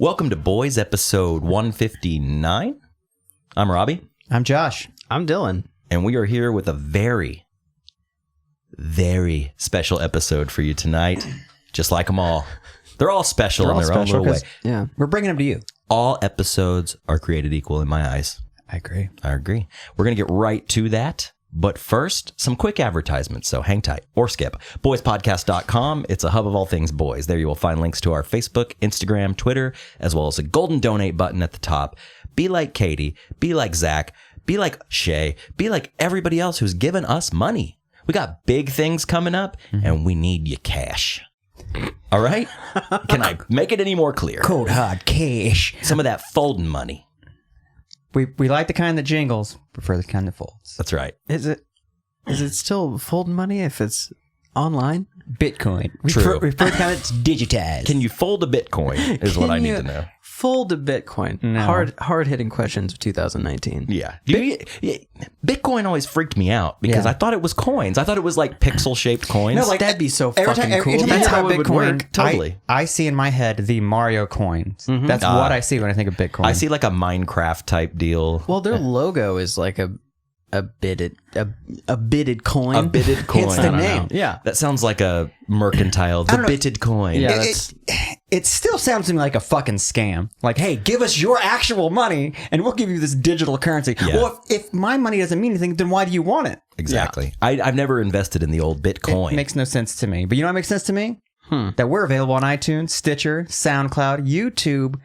Welcome to Boys episode 159. I'm Robbie. I'm Josh. I'm Dylan. And we are here with a very, very special episode for you tonight. Just like them all. They're all special in their own little way. Yeah. We're bringing them to you. All episodes are created equal in my eyes. I agree. We're going to get right to that. But first, some quick advertisements, so hang tight or skip. Boyspodcast.com. It's a hub of all things boys. There you will find links to our Facebook, Instagram, Twitter, as well as a golden donate button at the top. Be like Katie. Be like Zach. Be like Shay. Be like everybody else who's given us money. We got big things coming up, and we need your cash. All right? Can I make it any more clear? Cold hard cash. Some of that folding money. We like the kind that jingles, prefer the kind that folds. That's right. Is it still folding money if it's online? Bitcoin. True. We prefer the kind that's digitized. Can you fold a Bitcoin is what I need to know. Fold a Bitcoin. No. Hard hitting questions of 2019. Yeah. Bitcoin always freaked me out because I thought it was coins. I thought it was like pixel shaped coins. No, like that'd be so every fucking time, cool. Every time That's I how think it would Bitcoin, work. Totally. I see in my head the Mario coins. That's what I see when I think of Bitcoin. I see like a Minecraft type deal. Well, their logo is like a bitted coin. A bitted coin. Hence the I don't name. know. Yeah. That sounds like a mercantile. The bitted coin. Yeah. It still sounds to me like a fucking scam. Like, hey, give us your actual money and we'll give you this digital currency. Yeah. Well, if my money doesn't mean anything, then why do you want it? Exactly. Yeah. I've never invested in the old Bitcoin. It makes no sense to me. But you know what makes sense to me? That we're available on iTunes, Stitcher, SoundCloud, YouTube,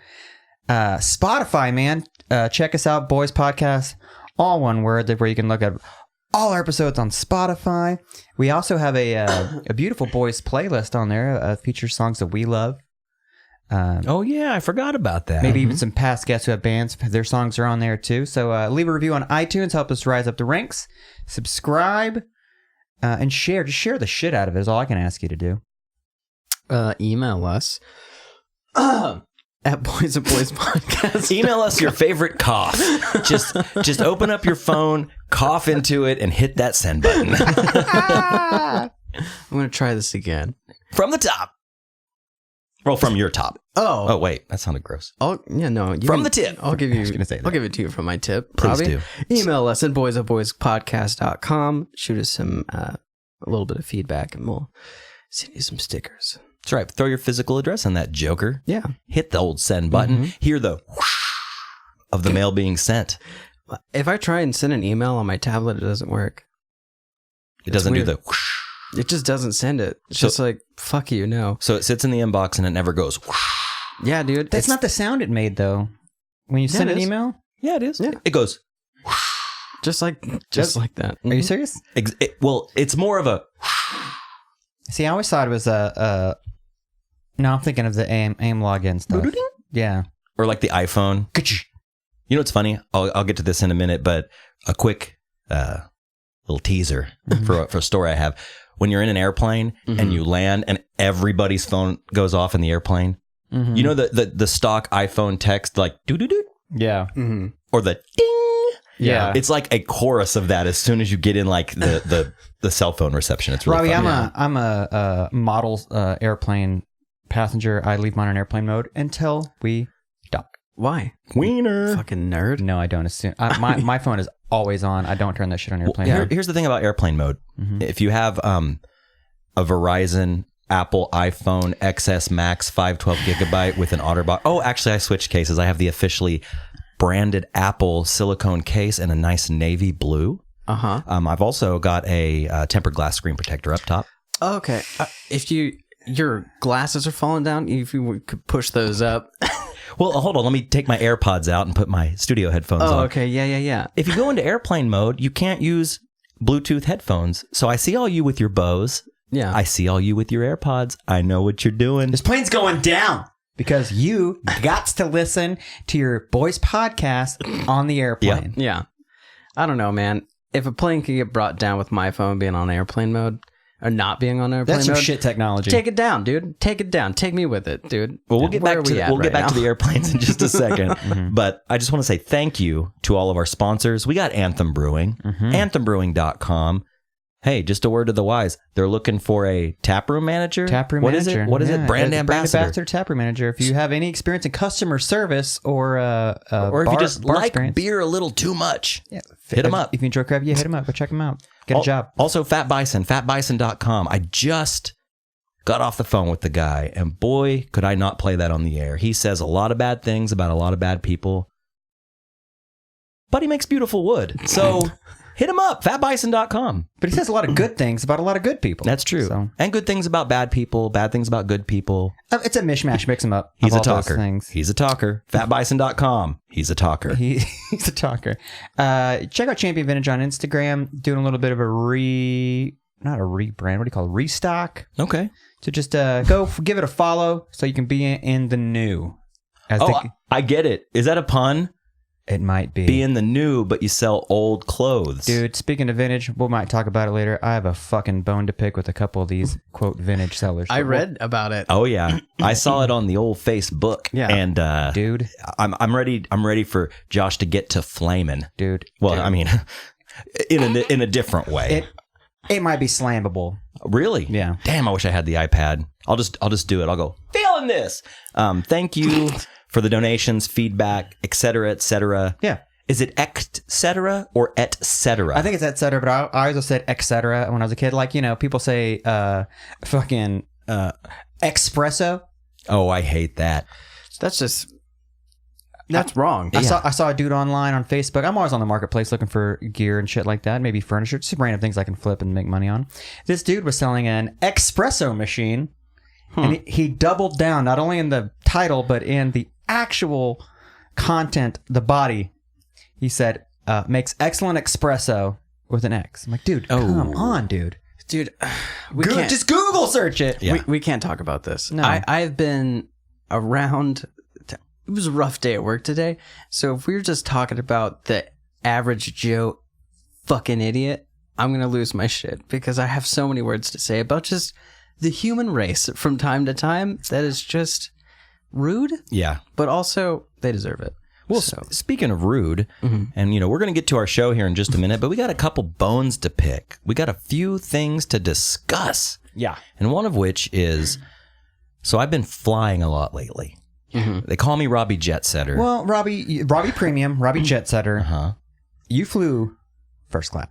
Spotify, man. Check us out, Boys Podcast. All one word, where you can look at all our episodes on Spotify. We also have a beautiful boys playlist on there, features songs that we love. Oh yeah, I forgot about that. Maybe even some past guests who have bands, their songs are on there too. So leave a review on iTunes, help us rise up the ranks. Subscribe and share. Just share the shit out of it is all I can ask you to do. Email us. At Boys and Boys Podcast. Email us your favorite cough. Just open up your phone, cough into it, and hit that send button. I'm going to try this again. From the top. Well, from your top. Oh. Oh, wait. That sounded gross. Oh, yeah, no. From the tip. I'll give you. I was gonna say that. I'll give it to you from my tip. Please Robbie. do. Email us at boysofboyspodcast.com. Shoot us a little bit of feedback, and we'll send you some stickers. That's right. Throw your physical address in that joker. Yeah. Hit the old send button. Hear the whoosh of the mail being sent. If I try and send an email on my tablet, it doesn't work. It doesn't do weird. the whoosh. It just doesn't send it. It's just like, fuck you, no. So it sits in the inbox and it never goes whoosh. Yeah, dude. That's not the sound it made, though. When you send it an is. email? Yeah, it is. Yeah. It goes. just like that. Are you serious? Well, it's more of a. See, I always thought it was no, I'm thinking of the AIM login stuff. Yeah. Or like the iPhone. You know what's funny? I'll get to this in a minute, but a quick little teaser for a story I have. When you're in an airplane and you land and everybody's phone goes off in the airplane, you know the stock iPhone text like doo-doo-doo? Yeah. Or the ding? Yeah. It's like a chorus of that as soon as you get in like the cell phone reception. It's really Robbie, funny. I'm a model airplane passenger. I leave mine on airplane mode until we dock. Why? Wiener. Fucking nerd. No, I don't assume. My phone is always on. I don't turn that shit on airplane mode. Here's the thing about airplane mode. If you have a Verizon, Apple, iPhone, XS Max 512 gigabyte with an OtterBox. Oh, actually, I switched cases. I have the officially branded Apple silicone case and a nice navy blue. Uh-huh. I've also got a tempered glass screen protector up top. Okay. If your glasses are falling down, if you could push those up. Well, hold on. Let me take my AirPods out and put my studio headphones on. Oh, okay. Yeah. If you go into airplane mode, you can't use Bluetooth headphones. So I see all you with your Bose. Yeah. I see all you with your AirPods. I know what you're doing. This plane's going down because you got to listen to your boys podcast on the airplane. Yeah. I don't know, man. If a plane could get brought down with my phone being on airplane mode or not being on airplane That's some mode, shit technology. take it down, dude. Take it down. Take me with it, dude. Well, we'll get Where back are to we at we'll get right back to now? the airplanes in just a second. But I just want to say thank you to all of our sponsors. We got Anthem Brewing, anthembrewing.com. Hey, just a word to the wise. They're looking for a taproom manager. Taproom What manager. is it? What is it? Brand ambassador. taproom manager. If you have any experience in customer service or Or if you just bar like experience, beer a little too much, yeah, hit them up. If you enjoy craft, hit them up. Go check them out. Get a job. Also, Fat Bison, fatbison.com. I just got off the phone with the guy, and boy, could I not play that on the air. He says a lot of bad things about a lot of bad people, but he makes beautiful wood. So hit him up, fatbison.com. But he says a lot of good things about a lot of good people. That's true. So, And good things about bad people, bad things about good people. it's a mishmash. Mix them up. He's of a all those talker. things. He's a talker. Fatbison.com. He's a talker. He's a talker. Check out Champion Vintage on Instagram. Doing a little bit of a not a rebrand. What do you call it? Restock. Okay. So just go give it a follow so you can be in the new. I get it. Is that a pun? It might be. Be in the new, but you sell old clothes. Dude, speaking of vintage, we might talk about it later. I have a fucking bone to pick with a couple of these, quote, vintage sellers. I read about it. Oh yeah, I saw it on the old Facebook. Yeah. And dude, I'm ready for Josh to get to flaming. Dude. Well, I mean, in a different way. It might be slammable. Really? Yeah. Damn, I wish I had the iPad. I'll just do it. I'll go feeling this. Thank you for the donations, feedback, etc., etc. Yeah. Is it etc. or et cetera? I think it's et cetera, but I always said et cetera when I was a kid. Like, people say fucking espresso. Oh, I hate that. That's wrong. I saw a dude online on Facebook. I'm always on the marketplace looking for gear and shit like that. Maybe furniture, just random things I can flip and make money on. This dude was selling an espresso machine, and he doubled down not only in the title but in the actual content, the body. He said, "Makes excellent espresso with an X." I'm like, dude, come on, dude. Dude, Just Google search it. Yeah. We can't talk about this. No. I've been around. It was a rough day at work today. So if we were just talking about the average Joe fucking idiot, I'm going to lose my shit because I have so many words to say about just the human race from time to time that is just rude, Yeah. but also they deserve it. Well, So- speaking of rude, and we're going to get to our show here in just a minute, but we got a couple bones to pick. We got a few things to discuss. Yeah. And one of which is, so I've been flying a lot lately. They call me Robbie Jet Setter. Well, Robbie Premium, Robbie Jet Setter. Uh-huh. You flew first class.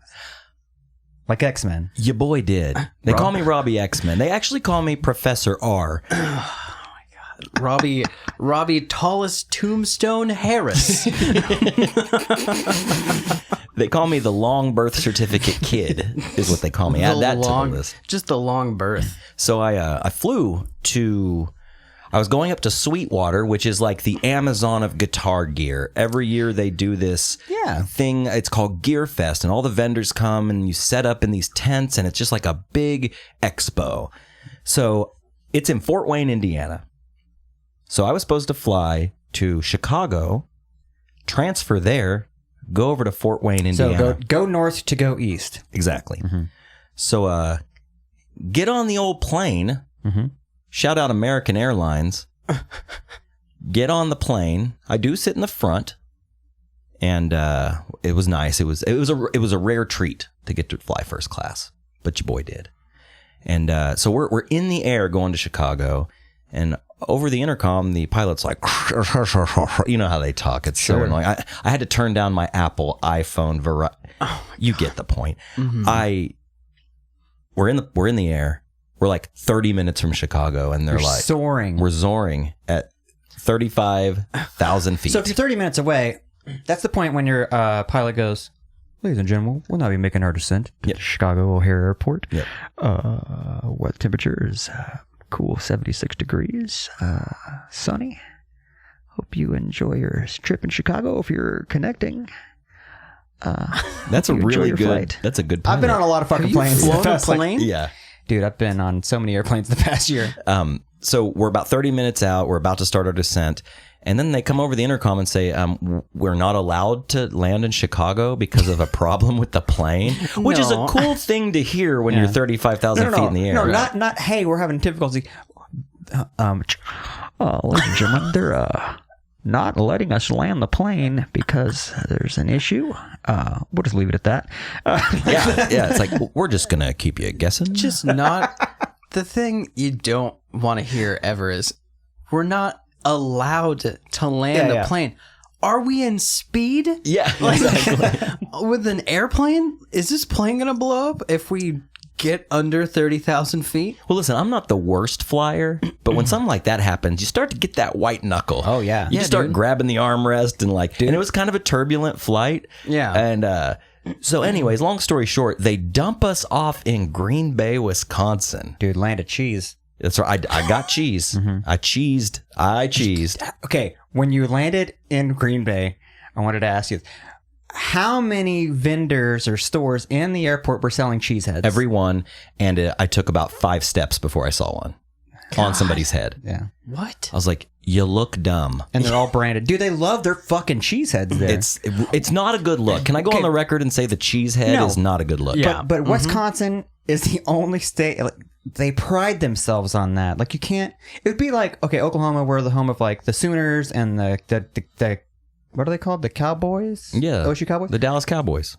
Like X-Men. Your boy did. They call me Robbie X-Men. They actually call me Professor R. Robbie, tallest tombstone Harris. They call me the long birth certificate kid, is what they call me. Add that to the list. Just the long birth. So I flew to, I was going up to Sweetwater, which is like the Amazon of guitar gear. Every year they do this thing. It's called Gear Fest, and all the vendors come and you set up in these tents, and it's just like a big expo. So it's in Fort Wayne, Indiana. So I was supposed to fly to Chicago, transfer there, go over to Fort Wayne, Indiana. So go north to go east. Exactly. So get on the old plane. Shout out American Airlines. Get on the plane. I do sit in the front, and it was nice. It was a rare treat to get to fly first class, but your boy did. And so we're in the air going to Chicago, and over the intercom, the pilot's like, you know how they talk. It's so annoying. I had to turn down my Apple iPhone. You get the point. We're in the air. We're like 30 minutes from Chicago, and they're like soaring. We're soaring at 35,000 feet. So if you're 30 minutes away, that's the point when your pilot goes, "Ladies and gentlemen, we'll now be making our descent to the Chicago O'Hare Airport. Yep. What temperature is cool 76 degrees, sunny. Hope you enjoy your trip in Chicago if you're connecting." That's a you enjoy really your good. flight. That's a good. I've been on a lot of fucking planes. Flown the a past, like- plane? Yeah. Dude, I've been on so many airplanes the past year. So we're about 30 minutes out. We're about to start our descent. And then they come over the intercom and say, we're not allowed to land in Chicago because of a problem with the plane, which is a No. cool thing to hear when you're 35,000 feet in the air. No, not, hey, we're having difficulty. Ladies and gentlemen, not letting us land the plane because there's an issue. We'll just leave it at that. Yeah. It's like, we're just going to keep you guessing. Just not. The thing you don't want to hear ever is we're not allowed to land a plane. Are we in speed? Yeah, exactly. With an airplane? Is this plane going to blow up if we get under 30,000 feet? Well, listen, I'm not the worst flyer, but when something like that happens, you start to get that white knuckle. Oh, yeah. You just start grabbing the armrest and and it was kind of a turbulent flight. Yeah. And so anyways, long story short, they dump us off in Green Bay, Wisconsin. Dude, land of cheese. That's right. I got cheese. I cheesed. Okay, when you landed in Green Bay, I wanted to ask you, how many vendors or stores in the airport were selling cheese heads? Every one, and I took about 5 steps before I saw one on somebody's head. Yeah. What? I was like, you look dumb. And they're all branded. Dude, they love their fucking cheese heads there. It's not a good look. Can I go on the record and say the cheese head is not a good look? Yeah. But Wisconsin is the only state... They pride themselves on that. Like, you can't... It would be like, okay, Oklahoma, we're the home of, like, the Sooners and the what are they called? The Cowboys? Yeah. OSU Cowboys? The Dallas Cowboys.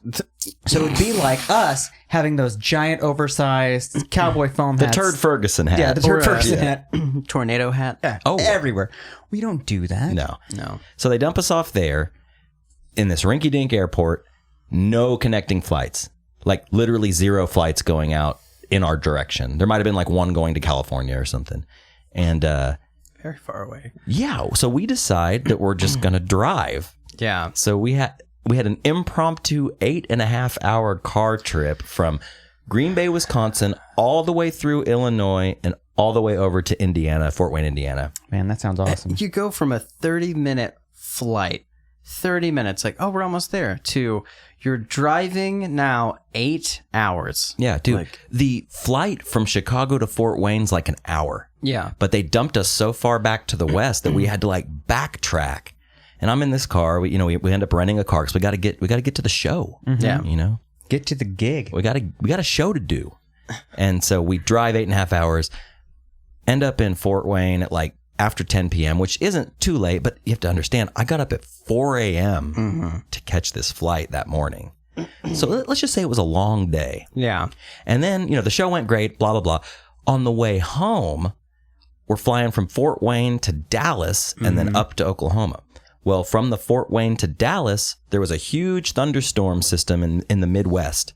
So it would be like us having those giant, oversized cowboy foam The hats. Turd Ferguson hat. Yeah, the Turd Ferguson hat. Tornado hat? Yeah, Oh. everywhere. We don't do that. No. No. So they dump us off there in this rinky-dink airport. No connecting flights. Like, literally 0 flights going out in our direction. There might have been like one going to California or something. And Very far away. yeah, so we decide that we're just going to drive. Yeah. So we had an impromptu 8.5 hour car trip from Green Bay, Wisconsin, all the way through Illinois and all the way over to Indiana, Fort Wayne, Indiana. Man, that sounds awesome. You go from a 30-minute flight, 30 minutes, like, oh, we're almost there, to you're driving now 8 hours. Yeah, dude. Like, the flight from Chicago to Fort Wayne's like an hour. yeah. But they dumped us so far back to the west that we had to like backtrack. And I'm in this car. We end up renting a car because we got to get to the show. Yeah. You know, Get to the gig. we got a show to do. And so we drive 8.5 hours, end up in Fort Wayne at like after 10 p.m., which isn't too late, but you have to understand, I got up at 4 a.m. to catch this flight that morning. So let's just say it was a long day. Yeah. And then, the show went great, blah, blah, blah. On the way home, we're flying from Fort Wayne to Dallas and then up to Oklahoma. Well, from the Fort Wayne to Dallas, there was a huge thunderstorm system in the Midwest.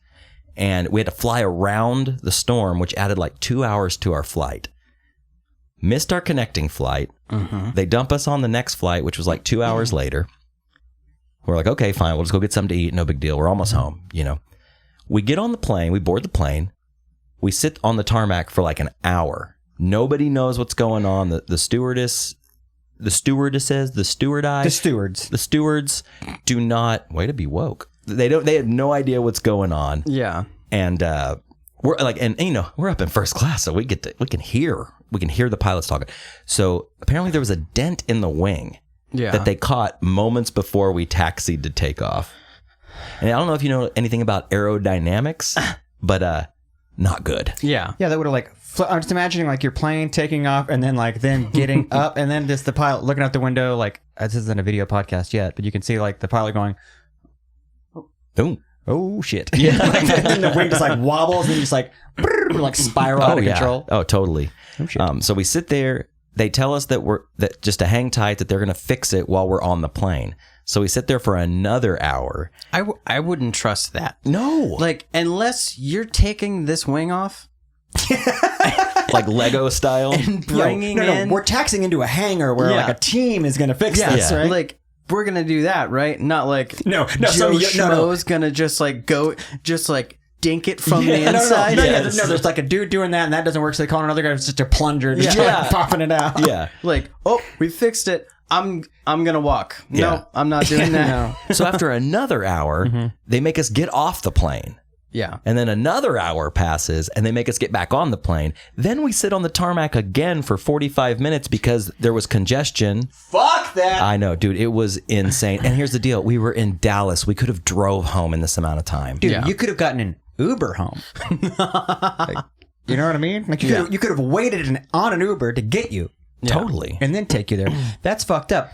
And we had to fly around the storm, which added like 2 hours to our flight. Missed our connecting flight. They dump us on the next flight, which was like 2 hours later. We're like, okay, fine. We'll just go get something to eat. No big deal. We're almost home, We get on the plane. We board the plane. We sit on the tarmac for like an hour. Nobody knows what's going on. The stewards do not, way to be woke. They have no idea what's going on. Yeah. And we're like, we're up in first class, so we can hear the pilots talking. So apparently there was a dent in the wing that they caught moments before we taxied to take off. And I don't know if you know anything about aerodynamics, but not good. Yeah. Yeah, that would have I'm just imagining like your plane taking off and then them getting up and then just the pilot looking out the window like, this isn't a video podcast yet, but you can see like the pilot going, oh shit. Yeah. And the wing just like wobbles and just like spiral out of control. Oh, totally. Oh, shit. So we sit there. They tell us that that just to hang tight, that they're going to fix it while we're on the plane. So we sit there for another hour. I wouldn't trust that. No. Like, unless you're taking this wing off. Like Lego style. And bringing in. We're taxiing into a hangar where like a team is going to fix this, right? Like, we're going to do that, right? Not like No, Joe Schmo's going to just like go, just like dink it from the inside. No, there's like a dude doing that and that doesn't work. So they call another guy who's just a plunger, just like popping it out. Yeah. Like, oh, we fixed it. I'm going to walk. Yeah. No, I'm not doing that. So after another hour, they make us get off the plane. Yeah. And then another hour passes and they make us get back on the plane. Then we sit on the tarmac again for 45 minutes because there was congestion. Fuck that. I know, dude. It was insane. And here's the deal. We were in Dallas. We could have drove home in this amount of time. Dude, you could have gotten an Uber home. You know what I mean? Like you could have waited on an Uber to get you. Totally. And then take you there. That's fucked up.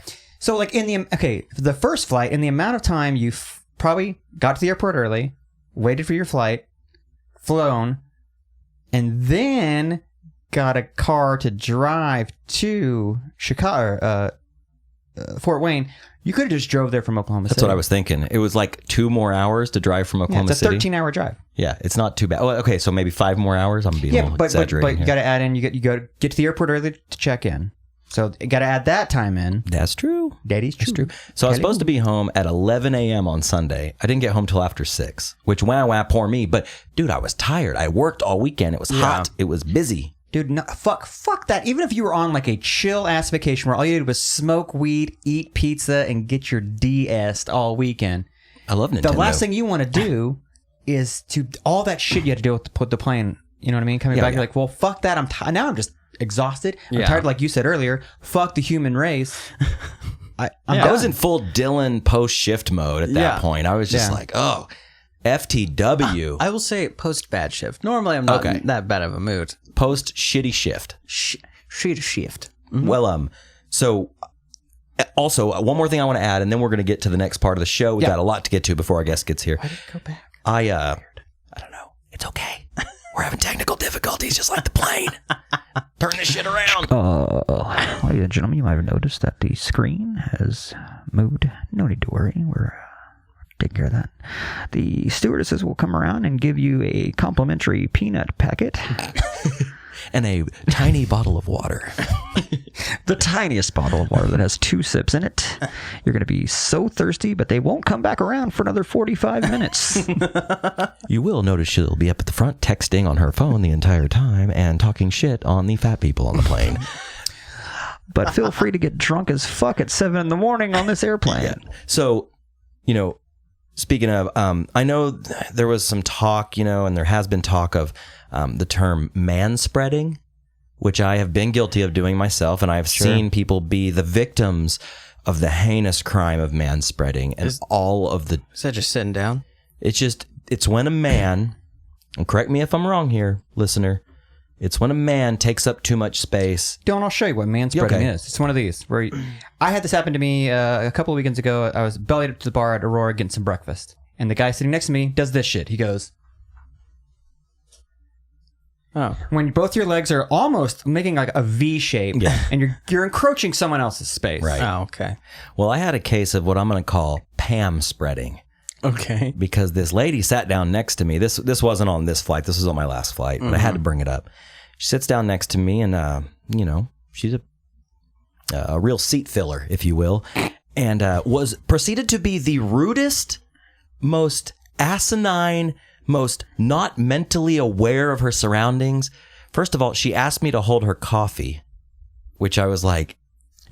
So like the first flight, in the amount of time you probably got to the airport early, waited for your flight, flown, and then got a car to drive to Chicago, Fort Wayne. You could have just drove there from Oklahoma City. That's what I was thinking. It was like 2 more hours to drive from Oklahoma It's a City. 13-hour drive. Yeah, it's not too bad. Well, okay, so maybe 5 more hours. I'm being a little exaggerating but you here. got to add in. You got to get to the airport early to check in. So you got to add that time in. That's true. Daddy's true. That's true. So I was supposed to be home at 11 a.m. on Sunday. I didn't get home till after 6, which wow, poor me. But dude, I was tired. I worked all weekend. It was hot. It was busy. Dude, no, fuck that. Even if you were on like a chill ass vacation where all you did was smoke weed, eat pizza, and get your DS all weekend. I love Nintendo. The last thing you want to do is to all that shit you had to do with to put the plane. You know what I mean? Coming back, you're like, well, fuck that. Now I'm just exhausted. I'm tired, like you said earlier. Fuck the human race. I was in full Dylan post shift mode at that point. I was just like, oh, FTW. I will say post bad shift. Normally, I'm not in that bad of a mood. Post shitty shift. Shitty shift. Mm-hmm. Well, so also one more thing I want to add, and then we're going to get to the next part of the show. We've got a lot to get to before our guest gets here. Why did it go back? I don't know. It's okay. We're having technical difficulties, just like the plane. Turn this shit around. Ladies and gentlemen, you might have noticed that the screen has moved. No need to worry. We're taking care of that. The stewardesses will come around and give you a complimentary peanut packet. And a tiny bottle of water. The tiniest bottle of water that has 2 sips in it. You're going to be so thirsty, but they won't come back around for another 45 minutes. You will notice she'll be up at the front texting on her phone the entire time and talking shit on the fat people on the plane. But feel free to get drunk as fuck at 7 in the morning on this airplane. Yeah. So, speaking of, I know there was some talk, and there has been talk of the term manspreading, which I have been guilty of doing myself, and I've seen people be the victims of the heinous crime of manspreading and all of the... Is that just sitting down? It's when a man, and correct me if I'm wrong here, listener, it's when a man takes up too much space. Dylan, I'll show you what manspreading is. It's one of these. I had this happen to me a couple of weekends ago. I was bellied up to the bar at Aurora getting some breakfast. And the guy sitting next to me does this shit. He goes... Oh. When both your legs are almost making like a V shape, and you're encroaching someone else's space. Right. Oh, okay. Well, I had a case of what I'm going to call Pam spreading. Okay. Because this lady sat down next to me. This wasn't on this flight. This was on my last flight, but I had to bring it up. She sits down next to me, and she's a real seat filler, if you will, and was proceeded to be the rudest, most asinine, most not mentally aware of her surroundings. First of all, she asked me to hold her coffee, which I was like,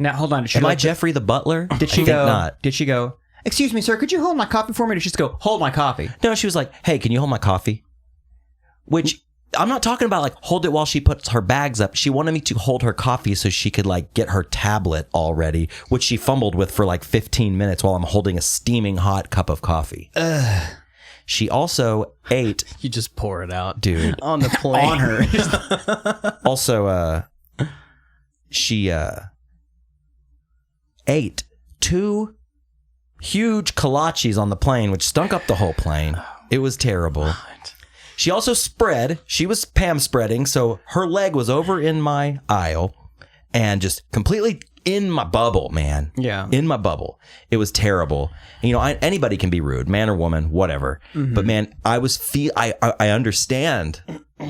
now hold on. am I Jeffrey the butler? Did she I think go? Not. Did she go? Excuse me, sir. Could you hold my coffee for me? Or did she just go hold my coffee? No, she was like, hey, can you hold my coffee? Which I'm not talking about like hold it while she puts her bags up. She wanted me to hold her coffee so she could like get her tablet all ready, which she fumbled with for like 15 minutes while I'm holding a steaming hot cup of coffee. She also ate. You just pour it out, dude, on the plane. On her. Also, she ate 2 huge kolaches on the plane, which stunk up the whole plane. It was terrible. She also spread. She was Pam spreading, so her leg was over in my aisle and just completely in my bubble, man. Yeah. In my bubble. It was terrible. And, anybody can be rude, man or woman, whatever. Mm-hmm. But man, I understand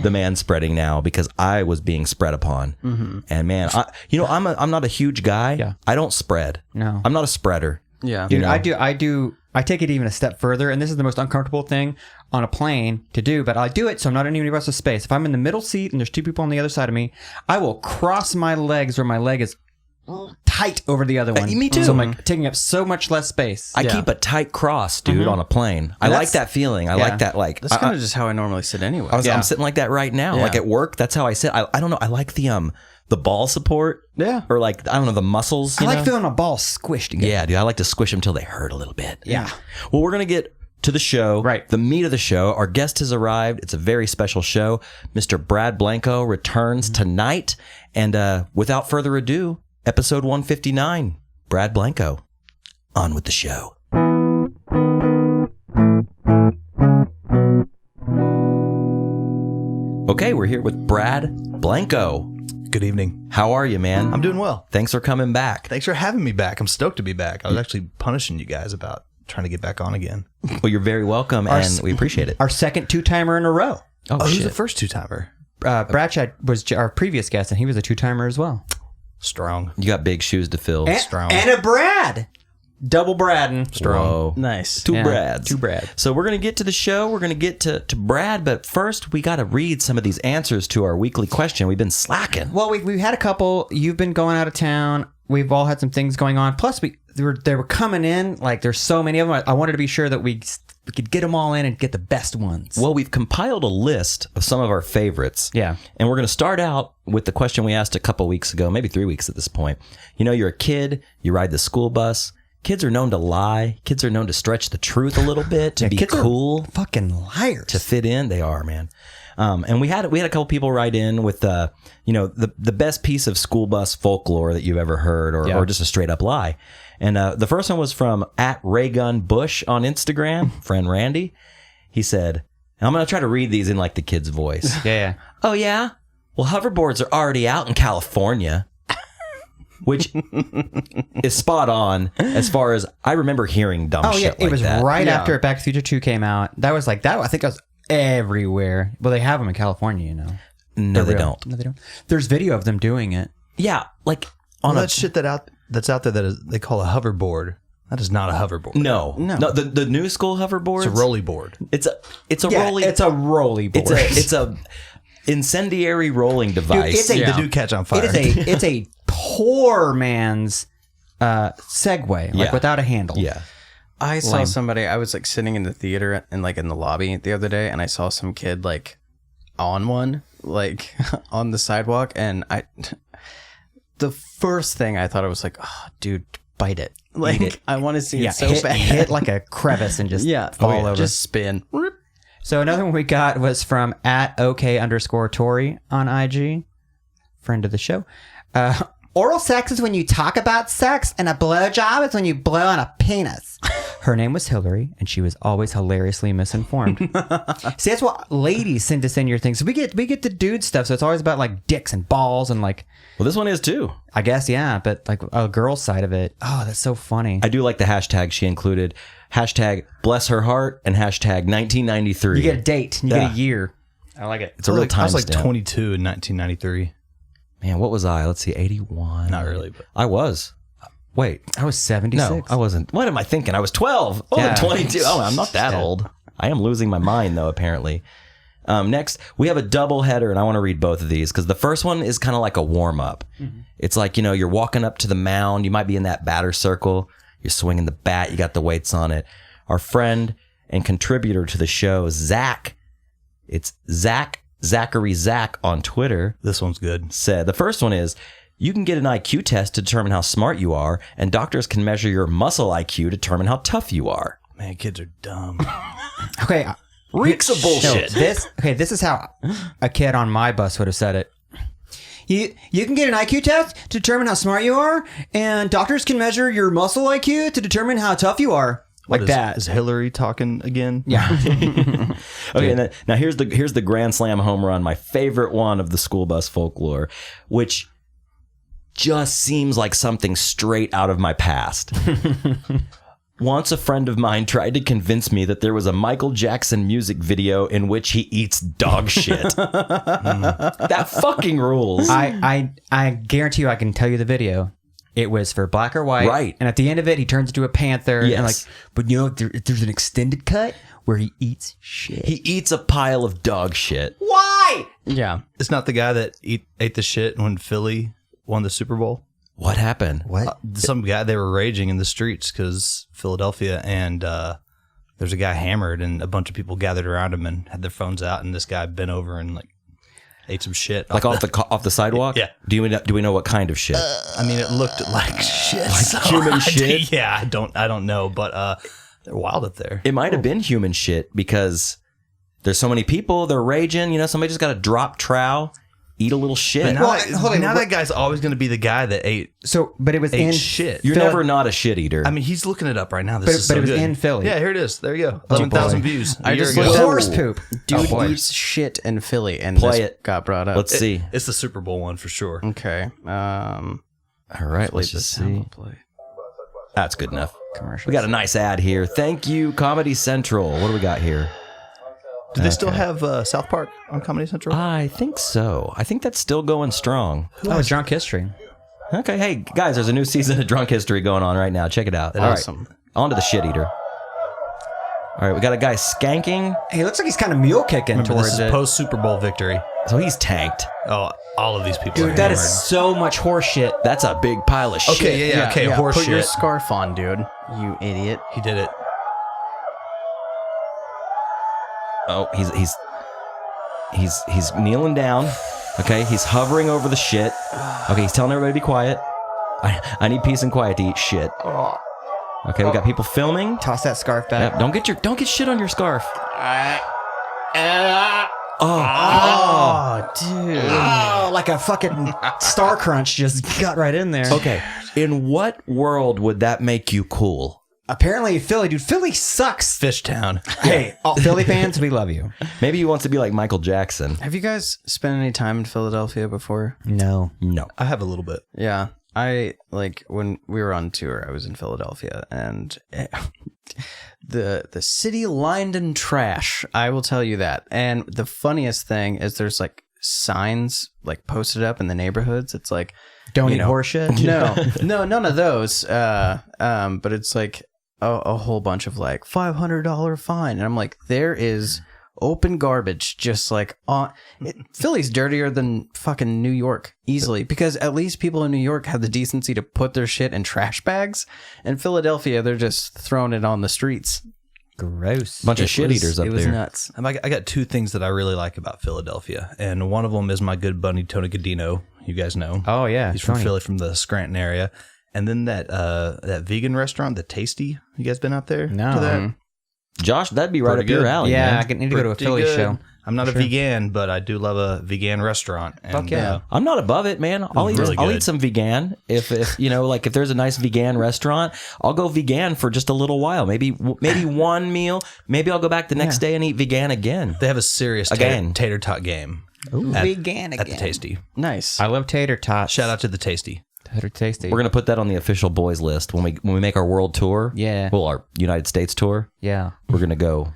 the man spreading now because I was being spread upon. Mm-hmm. And man, I'm not a huge guy. Yeah. I don't spread. No. I'm not a spreader. Yeah. Dude, I take it even a step further, and this is the most uncomfortable thing on a plane to do, but I do it so I'm not in anybody else's space. If I'm in the middle seat and there's 2 people on the other side of me, I will cross my legs where my leg is tight over the other one. Me too. So I'm like taking up so much less space. I keep a tight cross, dude, on a plane. I like that feeling. I like that. Like that's kind of just how I normally sit anyway. I'm sitting like that right now. Like at work, that's how I sit. I don't know. I like the ball support. Yeah. Or like, I don't know, the muscles. I like feeling my balls squished together. Yeah, dude. I like to squish them till they hurt a little bit. Yeah. Well, we're going to get to the show. Right. The meat of the show. Our guest has arrived. It's a very special show. Mr. Brad Blanco returns tonight. And without further ado, episode 159. Brad Blanco. On with the show. Okay, we're here with Brad Blanco. Good evening. How are you, man? I'm doing well. Thanks for coming back. Thanks for having me back. I'm stoked to be back. I was actually punishing you guys about trying to get back on again. Well, you're very welcome, and we appreciate it. Our second two-timer in a row. Oh, Who's shit. the first two-timer? Brad Chad was our previous guest, and he was a two-timer as well. Strong. You got big shoes to fill. Strong. And a Brad. Double Bradding. Strong. Whoa. Nice. Two Yeah, Brads. two Brad. So we're going to get to the show. We're going to get to Brad, but first we got to read some of these answers to our weekly question. We've been slacking. Well, we've had a couple. You've been going out of town. We've all had some things going on. Plus, they were coming in. Like, there's so many of them. I wanted to be sure that we could get them all in and get the best ones. Well, we've compiled a list of some of our favorites. Yeah. And we're going to start out with the question we asked a couple weeks ago, maybe 3 weeks at this point. You know, you're a kid, you ride the school bus. Kids are known to lie. Kids are known to stretch the truth a little bit, to be kids are cool, fucking liars. to fit in. They are, man. And we had a couple people write in with the best piece of school bus folklore that you've ever heard, or just a straight up lie. And the first one was from @RayGunBush on Instagram, friend Randy. He said, and I'm going to try to read these in like the kid's voice. Yeah. Oh, yeah? Well, hoverboards are already out in California. Which is spot on as far as I remember hearing dumb shit like that. It was right Yeah. after Back to the Future 2 came out. That was like that. I think that was everywhere. Well, they have them in California, you know. No, they They're real. don't. No, they don't. There's video of them doing it. Yeah, like All on that shit that's out there they call a hoverboard. That is not a hoverboard. No. The new school hoverboards. It's a rolly board. It's a Yeah, rolling. it's a rolly board. It's a incendiary rolling device. it's a- They do catch on fire. It's a poor man's Segway, like Yeah. without a handle. yeah. I saw somebody, I was like sitting in the theater and like in the lobby the other day, and I saw some kid like on one, like on the sidewalk, and the first thing I thought, I was like, oh, dude, bite it. Like, I want to see it so bad. hit like a crevice and just fall over. Just spin. So another one we got was from @OK_Tori on IG, friend of the show. Oral sex is when you talk about sex, and a blowjob is when you blow on a penis. Her name was Hillary, and she was always hilariously misinformed. See, that's what ladies send us in your things. We get the dude stuff, so it's always about like dicks and balls and like. Well, this one is too. I guess, yeah, but like a girl's side of it. Oh, that's so funny. I do like the hashtag she included. Hashtag bless her heart and hashtag 1993. You get a date, you get a year. I like it. It's a real time I was like stamp. 22 in 1993. Man, what was I? Let's see, 81. Not really, but I was. Wait. I was 76. No, I wasn't. What am I thinking? I was 12. Oh, Yeah. 22. Oh, I'm not that Yeah. old. I am losing my mind, though, apparently. Next, we have a double header, and I want to read both of these because the first one is kind of like a warm-up. Mm-hmm. It's like, you're walking up to the mound. You might be in that batter circle. You're swinging the bat. You got the weights on it. Our friend and contributor to the show, Zach, it's Zachary Zach on Twitter, this one's good. said, the first one is, you can get an IQ test to determine how smart you are, and doctors can measure your muscle IQ to determine how tough you are. Man, kids are dumb. Okay. Reeks of bullshit. This is how a kid on my bus would have said it. You can get an IQ test to determine how smart you are, and doctors can measure your muscle IQ to determine how tough you are. Like that. Is Hillary talking again? Yeah. Okay, and now here's the grand slam home run, my favorite one of the school bus folklore, which just seems like something straight out of my past. Once a friend of mine tried to convince me that there was a Michael Jackson music video in which he eats dog shit. That fucking rules. I guarantee you I can tell you the video. It was for Black or White. Right. And at the end of it, he turns into a panther. Yes. And like, but there's an extended cut where he eats shit. He eats a pile of dog shit. Why? Yeah. It's not the guy that ate the shit when Philly won the Super Bowl. What happened? What? Some guy, they were raging in the streets because Philadelphia, and there's a guy hammered, and a bunch of people gathered around him and had their phones out, and this guy bent over and like ate some shit. Like off the sidewalk? Yeah. Do we know what kind of shit? I mean, it looked like shit. Like human shit? Yeah, I don't know, but they're wild up there. It might have been human shit because there's so many people, they're raging. Somebody just got a drop trowel. eat a little shit. But now that guy's always going to be the guy that ate So, but it was in shit. You're never not a shit eater. I mean, he's looking it up right now. This is but so it was good. in Philly. Yeah, here it is. There you go. 11,000 views. I just ago. looked up- Horse poop. Dude boy. eats shit in Philly, and Play this it. got brought up. Let's see. It's the Super Bowl one for sure. Okay. All right, let's just see. Play. That's good enough. Commercials. We got a nice ad here. Thank you, Comedy Central. What do we got here? Do they still have South Park on Comedy Central? I think so. I think that's still going strong. Oh, Drunk History. Okay, hey guys, there's a new season of Drunk History going on right now. Check it out. All right, Awesome. on to the shit eater. All right, we got a guy skanking. Hey, it looks like he's kind of mule kicking Remember, towards this is it. post Super Bowl victory. So he's tanked. Oh, all of these people are Dude, that is hammered. so much horse shit. That's a big pile of shit. Okay, yeah, okay, horse Put your shit. scarf on, dude. You idiot. He did it. Oh, he's kneeling down. Okay, he's hovering over the shit. Okay, he's telling everybody to be quiet. I need peace and quiet to eat shit. Okay, we got people filming. Toss that scarf back. Yep, don't get shit on your scarf. Oh, dude. Oh, like a fucking Star Crunch just got right in there. Okay, in what world would that make you cool? Apparently, Philly, dude. Philly sucks. Fishtown. Hey, all Philly fans, we love you. Maybe he wants to be like Michael Jackson. Have you guys spent any time in Philadelphia before? No. No. I have a little bit. Yeah. When we were on tour, I was in Philadelphia, and the city lined in trash. I will tell you that. And the funniest thing is there's like signs like posted up in the neighborhoods. It's like, Don't you eat know, horse shit? no, none of those. But it's like a whole bunch of like $500 fine, and I'm like, there is open garbage just like on Philly's dirtier than fucking New York easily, because at least people in New York have the decency to put their shit in trash bags. In Philadelphia, they're just throwing it on the streets. Gross. Bunch of shit eaters up It was there. nuts. I got two things that I really like about Philadelphia, and one of them is my good buddy Tony Godino. You guys know. Oh, yeah. He's from Tony. Philly, from the Scranton area. And then that vegan restaurant, the Tasty. You guys been out there? No. To that? Josh, that'd be right Pretty up your good. alley. Yeah, man. I need to go to a Pretty Philly good. show. I'm not a vegan, but I do love a vegan restaurant. And, Fuck yeah. I'm not above it, man. I'll eat. Really I'll good. eat some vegan if you know, like if there's a nice vegan restaurant, I'll go vegan for just a little while. Maybe one meal. Maybe I'll go back the next day and eat vegan again. They have a serious Again. tater tot game Vegan at the Tasty. Nice. I love tater tots. Shout out to the Tasty. Tater tasty. We're gonna put that on the official boys list when we make our world tour. Yeah. Well, our United States tour. Yeah. We're gonna go.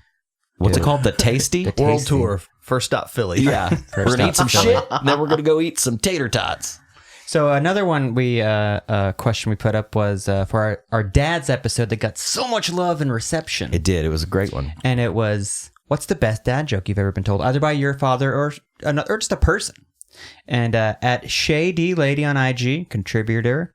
What's it called? The Tasty. World Tasty. tour. First stop Philly. Yeah. We're gonna eat some stop shit. And then we're gonna go eat some tater tots. So another one question we put up was for our dad's episode that got so much love and reception. It did. It was a great one. And it was, what's the best dad joke you've ever been told, either by your father or just a person? And at Shady Lady on IG, contributor.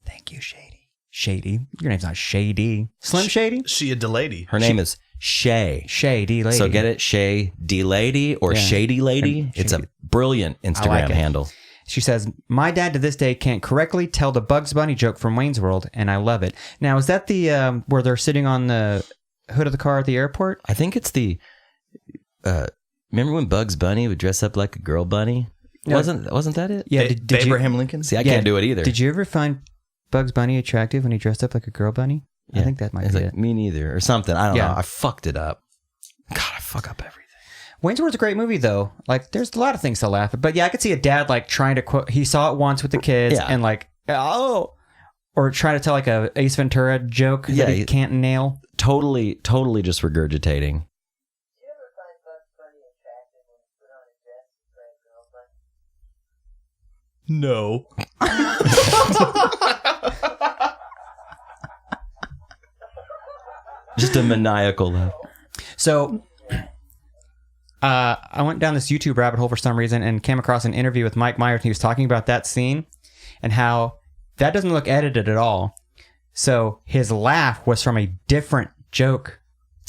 Thank you, Shady. Shady. Your name's not Shady. Slim Shady? She a lady. Her name is Shay. Shady Lady. So get it, Shay D Lady or Yeah. Shady Lady. It's a brilliant Instagram like it. handle. She says, my dad to this day can't correctly tell the Bugs Bunny joke from Wayne's World, and I love it. Now, is that the where they're sitting on the hood of the car at the airport? I think it's the. Remember when Bugs Bunny would dress up like a girl bunny? No. Wasn't that it? Yeah. Did you, Abraham Lincoln. See, I can't do it either. Did you ever find Bugs Bunny attractive when he dressed up like a girl bunny? I Yeah. think that might It's be like, it. me neither, or something. I don't Yeah. know. I fucked it up. God, I fuck up everything. Wayne's World's a great movie, though. Like, there's a lot of things to laugh at. But yeah, I could see a dad like trying to quote. He saw it once with the kids, Yeah. and like, oh, or trying to tell like a Ace Ventura joke Yeah, that he can't nail. Totally just regurgitating. No. Just a maniacal laugh. So, I went down this YouTube rabbit hole for some reason and came across an interview with Mike Myers, and he was talking about that scene and how that doesn't look edited at all. So his laugh was from a different joke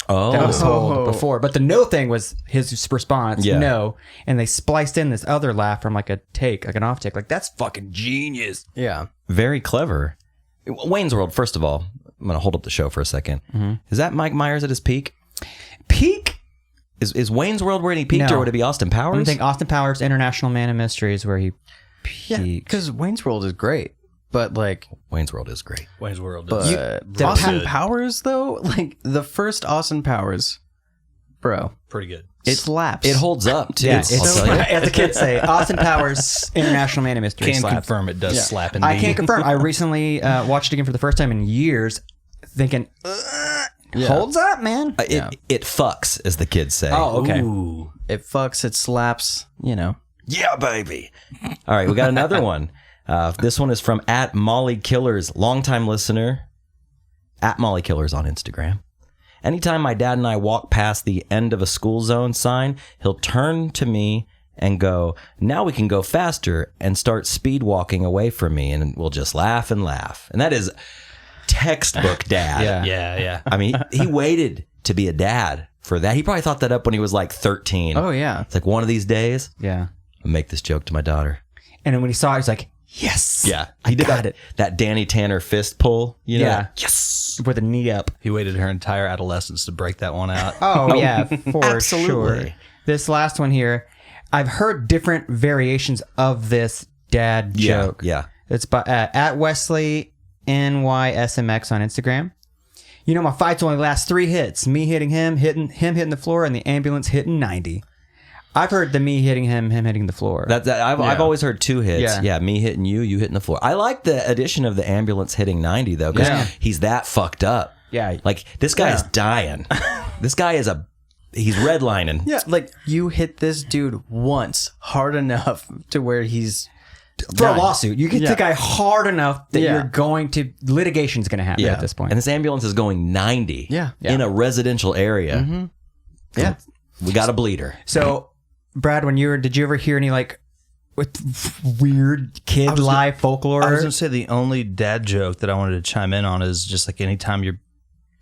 Oh, that was told before, but the no thing was his response, Yeah. no, and they spliced in this other laugh from like a take, like an off take. Like, that's fucking genius. Yeah. very clever. Wayne's World. First of all, I'm gonna hold up the show for a second. Is that Mike Myers at his peak? Peak? Is Wayne's World where he peaked, No. or would it be Austin Powers? I think Austin Powers, International Man of Mysteries, where he Yeah, peaked. because Wayne's World is great, but like, Wayne's World is great. Wayne's World. but is Austin good. Powers though, like the first Austin Powers, bro, Pretty good. it slaps. It holds up too. Yeah, I'll it's tell you. as the kids say, Austin Powers, International Man of Mysteries. Can slaps. confirm it does slap indeed. I can't confirm. I recently watched it again for the first time in years, thinking, holds up, man. It fucks, as the kids say. Oh, okay. Ooh. It fucks. It slaps. You know. Yeah, baby. All right, we got another one. This one is from @MollyKillers, longtime listener, @MollyKillers on Instagram. Anytime my dad and I walk past the end of a school zone sign, he'll turn to me and go, "Now we can go faster," and start speed walking away from me, and we'll just laugh and laugh. And that is textbook dad. Yeah. I mean, he waited to be a dad for that. He probably thought that up when he was like 13. Oh yeah. It's like, one of these days, Yeah. I'll make this joke to my daughter. And then when he saw it, he's like, yes. Yeah. I He did got that, it. that Danny Tanner fist pull, you know? Yeah. Yes. With a knee up. He waited her entire adolescence to break that one out. Oh, yeah, for absolutely. sure. This last one here, I've heard different variations of this dad joke. Yeah. It's by @Wesley NYSMX on Instagram. You know, my fights only last 3 hits. Me hitting him hitting the floor, and the ambulance hitting 90. I've heard the me hitting him hitting the floor. I've always heard 2 hits. Yeah. Yeah. Me hitting you hitting the floor. I like the addition of the ambulance hitting 90 though, because Yeah. he's that fucked up. Yeah. Like, this guy's dying. This guy is he's redlining. Yeah, like you hit this dude once hard enough to where he's For done. a lawsuit. You get the guy hard enough that Yeah. you're going to, litigation's going to happen at this point. And this ambulance is going 90 Yeah. in a residential area. Mm-hmm. Yeah. We got a bleeder. So, Brad, did you ever hear any like with weird kid live folklore? I was going to say the only dad joke that I wanted to chime in on is just like anytime your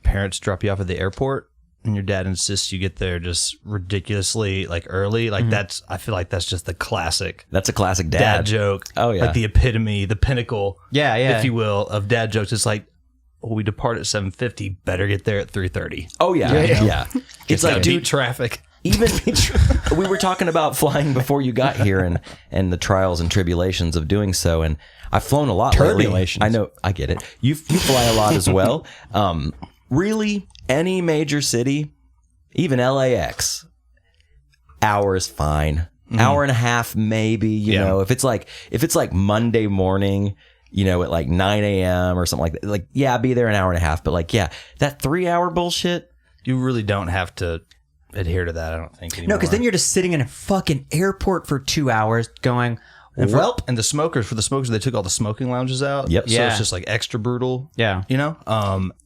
parents drop you off at the airport and your dad insists you get there just ridiculously like early, like I feel like that's just the classic That's a classic dad joke. Oh, yeah. Like the epitome, the pinnacle, Yeah, yeah. if you will, of dad jokes. It's like, we depart at 7:50, better get there at 3:30. Oh, yeah. Yeah. It's like, beat dude, traffic. even we were talking about flying before you got here and the trials and tribulations of doing so. And I've flown a lot lately. Turbulations. I know. I get it. You fly a lot as well. Really, any major city, even LAX, hour is fine. Hour and a half, maybe, you know, if it's like Monday morning, you know, at like 9 a.m. or something like that, like, yeah, be there an hour and a half. But like, yeah, that 3-hour bullshit. You really don't have to adhere to that, I don't think, anymore. No, because then you're just sitting in a fucking airport for 2 hours going, And well, and the smokers, they took all the smoking lounges out. Yep. So Yeah. it's just like extra brutal. Yeah. You know?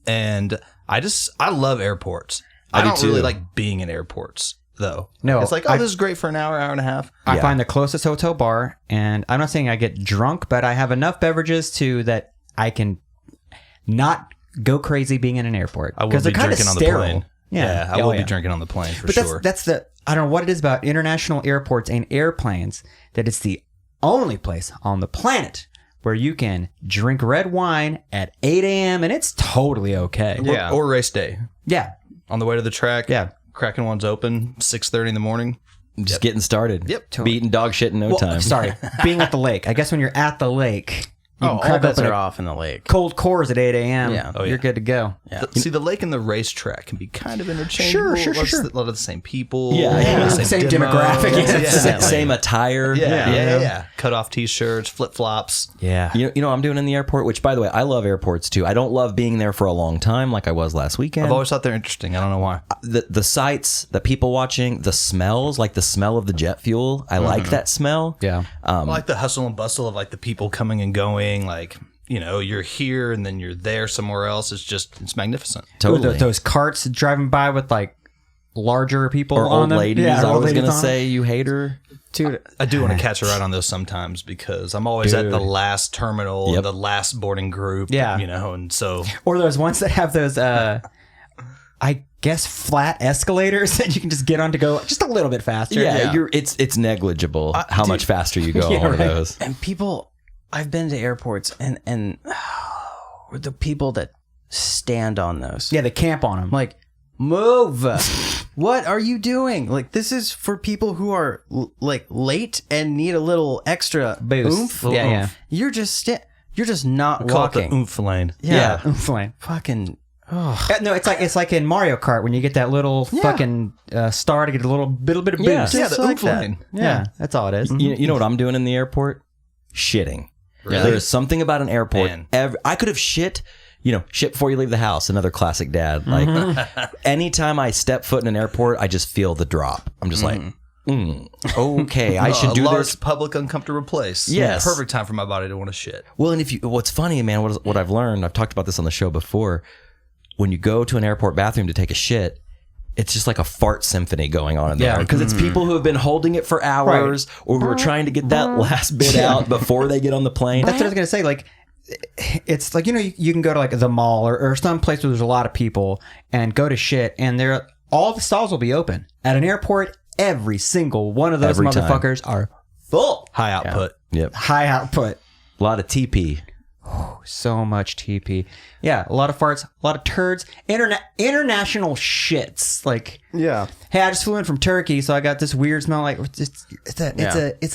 And I love airports. I do don't really too. like being in airports though. No, It's like, this is great for an hour and a half. I find the closest hotel bar, and I'm not saying I get drunk, but I have enough beverages too that I can not go crazy being in an airport. I will 'Cause be they're kinda drinking on the sterile. plane. Yeah, I will be yeah. drinking on the plane for But sure. that's the I don't know what it is about international airports and airplanes that it's the only place on the planet where you can drink red wine at 8 a.m. and it's totally okay. Yeah. Or race day. Yeah. On the way to the track. Yeah. Cracking one's open, 6:30 in the morning. Just getting started. Yep. Beating dog shit in no time. Sorry, being at the lake. I guess when you're at the lake, you Oh, can all crack bets open are a off in the lake. cold cores at 8 a.m. Yeah. Oh, yeah. You're good to go. Yeah. See, the lake and the racetrack can be kind of interchangeable. Sure. A lot of the same people. Yeah, a lot of the same demos. demographic, yeah. Same attire. Yeah. Cut off t-shirts, flip flops. Yeah. You know what I'm doing in the airport? Which, by the way, I love airports too. I don't love being there for a long time like I was last weekend. I've always thought they're interesting. I don't know why. The sights, the people watching, the smells, like the smell of the jet fuel. I like that smell. Yeah. I like the hustle and bustle of like the people coming and going. Like, you know, you're here and then you're there somewhere else. It's magnificent. Totally. Those carts driving by with like larger people or on old them. ladies. Yeah, I old was ladies going to on say, you hate her. Dude, I do want to catch a ride on those sometimes because I'm always at the last terminal, Yep. the last boarding group. Yeah. You know, and so Or those ones that have those, I guess, flat escalators that you can just get on to go just a little bit faster. Yeah, it's negligible how much faster you go Yeah, on one right. of those. and people, I've been to airports and the people that stand on those. Yeah, they camp on them. I'm like, move. What are you doing? Like, this is for people who are like late and need a little extra Boost. oomph. Yeah, yeah. You're just not Call it the walking. oomph lane. Yeah. Oomph lane. Fucking. Oh. No, it's like in Mario Kart when you get that little fucking star to get a little bit of boost. Yeah. Yeah, the Just like oomph that. lane. Yeah, that's all it is. You know what I'm doing in the airport? Shitting. Really? There is something about an airport. Man. I could have shit before you leave the house. Another classic dad. Like anytime I step foot in an airport, I just feel the drop. I'm just like, okay, I should a do large this. public uncomfortable place. Yes. Perfect time for my body to want to shit. Well, and what's funny, man, what I've learned, I've talked about this on the show before. When you go to an airport bathroom to take a shit, it's just like a fart symphony going on in there. Because it's people who have been holding it for hours or who are trying to get that last bit out before they get on the plane. That's what I was gonna say. Like, it's like, you can go to like the mall or some place where there's a lot of people and go to shit, and all the stalls will be open. At an airport, every single one of those Every time. motherfuckers are full. High output. Yep. High output. A lot of TP. So much TP. Yeah, a lot of farts, a lot of turds, international shits. Like, Yeah. hey, I just flew in from Turkey, so I got this weird smell. Like, it's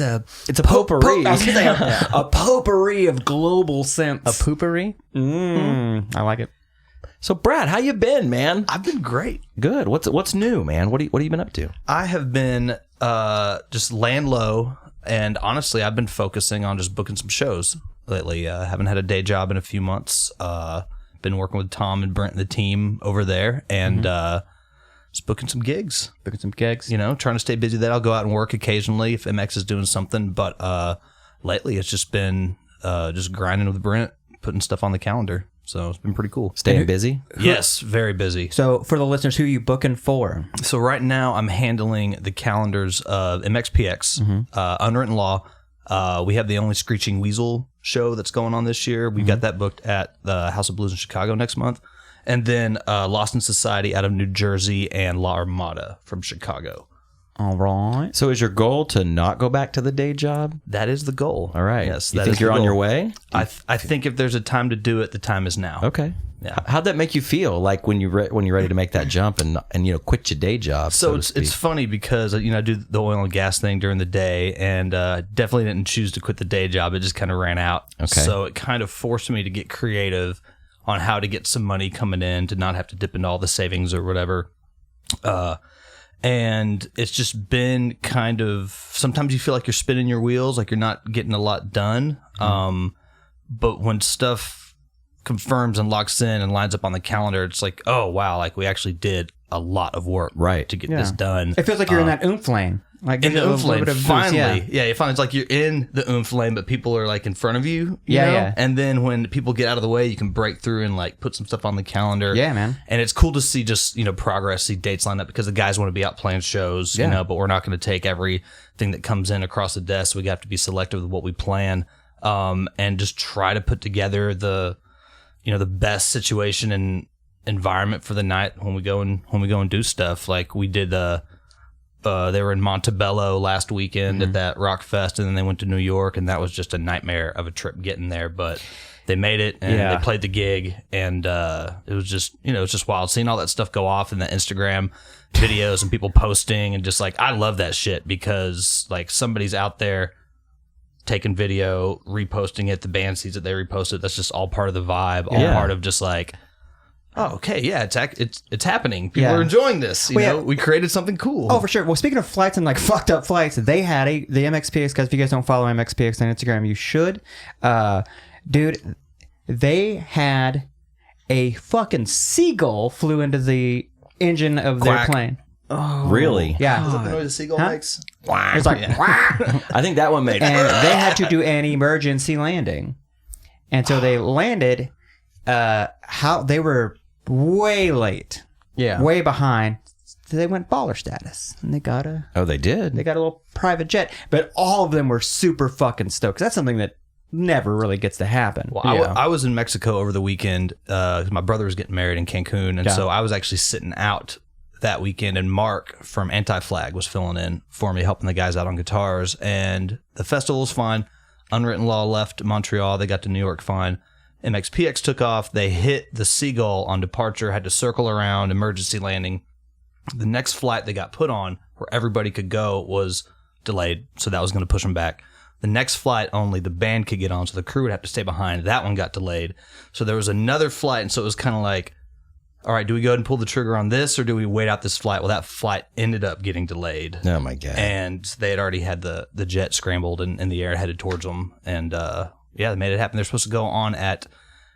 a potpourri. I was gonna say a potpourri of global scents. A poopery? I like it. So, Brad, how you been, man? I've been great. Good. What's new, man? What have you been up to? I have been just laying low, and honestly, I've been focusing on just booking some shows lately. Haven't had a day job in a few months. Been working with Tom and Brent and the team over there, and just booking some gigs. Booking some gigs. Trying to stay busy. That I'll go out and work occasionally if MX is doing something, but lately it's just been just grinding with Brent, putting stuff on the calendar. So it's been pretty cool. Staying busy? Yes, very busy. So for the listeners, who are you booking for? So right now I'm handling the calendars of MXPX, Unwritten Law. We have the only Screeching Weasel show that's going on this year. We got that booked at the House of Blues in Chicago next month. And then Lost in Society out of New Jersey and La Armada from Chicago. All right. So is your goal to not go back to the day job? That is the goal. All right. Yes, You that think is you're the on goal. your way? I think if there's a time to do it, the time is now. Okay. Yeah. How'd that make you feel? Like when you're ready to make that jump and quit your day job? So to speak? it's funny because I do the oil and gas thing during the day, and definitely didn't choose to quit the day job. It just kind of ran out. Okay. So it kind of forced me to get creative on how to get some money coming in to not have to dip into all the savings or whatever. And it's just been kind of, sometimes you feel like you're spinning your wheels, like you're not getting a lot done. But when stuff confirms and locks in and lines up on the calendar, it's like, oh wow, like we actually did a lot of work to get this done. It feels like you're in that oomph lane. Like In the oomph lane, finally. Yeah. You finally, it's like you're in the oomph lane, but people are like in front of you. Yeah, know? yeah. And then when people get out of the way, you can break through and like put some stuff on the calendar. Yeah, man. And it's cool to see just, progress, see dates line up because the guys want to be out playing shows, but we're not going to take everything that comes in across the desk. We have to be selective with what we plan, and just try to put together the best situation and environment for the night when we go and do stuff. Like we did, they were in Montebello last weekend at that rock fest, and then they went to New York, and that was just a nightmare of a trip getting there, but they made it and they played the gig, and it was just it's just wild seeing all that stuff go off in the Instagram videos and people posting, and just like I love that shit because like somebody's out there taking video, reposting it, the band sees it, they repost it. That's just all part of the vibe, all part of just like, oh, okay, yeah, it's happening. People are enjoying this. You know, we created something cool. Oh, for sure. Well, speaking of flights and like fucked up flights, they had the MXPX guys. If you guys don't follow MXPX on Instagram, you should. Dude, they had a fucking seagull flew into the engine of their Quack. plane. Oh, really? Yeah. Is that the noise a seagull makes? It's like, I think that one made. and they had to do an emergency landing, and so they landed. How they were way late, way behind. So they went baller status, and they got a They did. little private jet. But all of them were super fucking stoked. 'Cause that's something that never really gets to happen. Well, I was in Mexico over the weekend because my brother was getting married in Cancun, and so I was actually sitting out that weekend, and Mark from Anti-Flag was filling in for me, helping the guys out on guitars, and the festival was fine. Unwritten Law left Montreal, they got to New York fine. MXPX took off, they hit the Seagull on departure, had to circle around, emergency landing, The next flight they got put on where everybody could go was delayed, so that was going to push them back. The next flight, only the band could get on, so the crew would have to stay behind. That one got delayed. So there was another flight, and so it was kind of like, all right, do we go ahead and pull the trigger on this, or do we wait out this flight? Well, that flight ended up getting delayed. Oh, my God. And they had already had the jet scrambled in the air headed towards them. And yeah, they made it happen. They're supposed to go on at,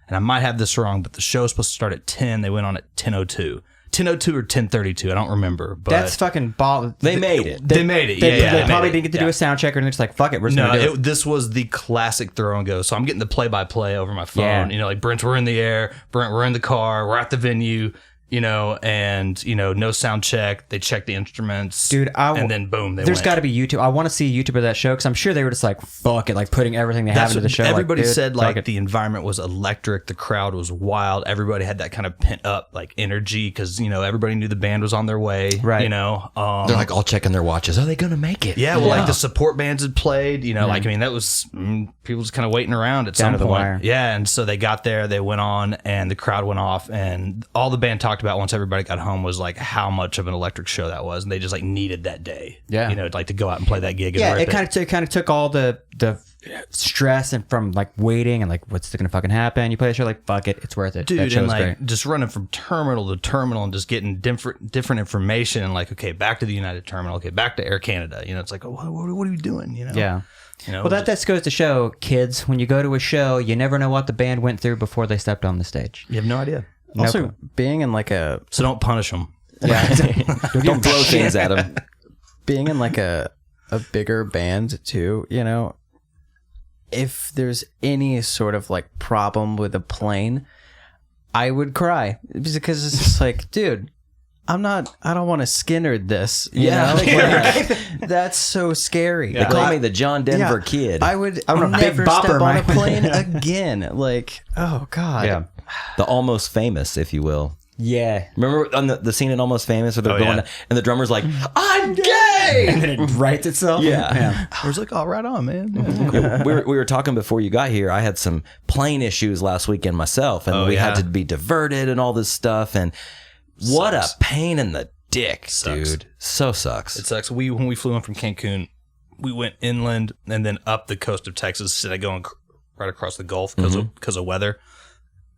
and I might have this wrong, but the show was supposed to start at 10. They went on at 10:02. 10:02 or 10:32, I don't remember. But That's fucking ball. They made it. They made it. They They probably made didn't get to do a sound check or anything. It's like, fuck it, we're just No, gonna do it. this was the classic throw and go. So I'm getting the play-by-play over my phone. Yeah. You know, like Brent, we're in the air. Brent, we're in the car. We're at the venue. You know, and no sound check. They checked the instruments, Dude, and then boom, there's got to be YouTube. I want to see YouTube of that show because I'm sure they were just like, fuck it, like putting everything they have into the show. Everybody like, dude, said fuck like it. the environment was electric, the crowd was wild. Everybody had that kind of pent up like energy because everybody knew the band was on their way. Right. They're like all checking their watches. Are they going to make it? Yeah, well, like the support bands had played, like, I mean, that was people just kind of waiting around at Down some to the point. wire. Yeah, and so they got there, they went on, and the crowd went off, and all the band talked about once everybody got home was like how much of an electric show that was, and they just like needed that day. Yeah. Like to go out and play that gig. And Yeah, rip it kind of took all the stress and from like waiting and like what's gonna fucking happen. You play the show like fuck it, it's worth it. Dude, that show's and like great. just running from terminal to terminal and just getting different information and like, okay, back to the United Terminal, okay, back to Air Canada. It's like, oh, what are we doing? Yeah. Well, that goes to show, kids, when you go to a show, you never know what the band went through before they stepped on the stage. you have no idea. Also, being in like a So don't punish them. Yeah. Don't throw things at them. being in like a bigger band too, if there's any sort of like problem with a plane, I would cry because it's just like, dude, I don't want to Skinner this. You know? Like, that's so scary. They call me the John Denver kid. I would I'm a big never bopper, step on a Mike. plane again. Like, oh God. Yeah. The Almost Famous, if you will. Yeah. Remember on the scene in Almost Famous where they're going, yeah. and the drummer's like, I'm gay! And then it writes itself. Yeah. I was like, oh, right on, man. Yeah. we were talking before you got here. I had some plane issues last weekend myself, and we had to be diverted and all this stuff. And what a pain in the dick, dude. So sucks. It sucks. When we flew in from Cancun, we went inland and then up the coast of Texas instead of going right across the Gulf because of weather.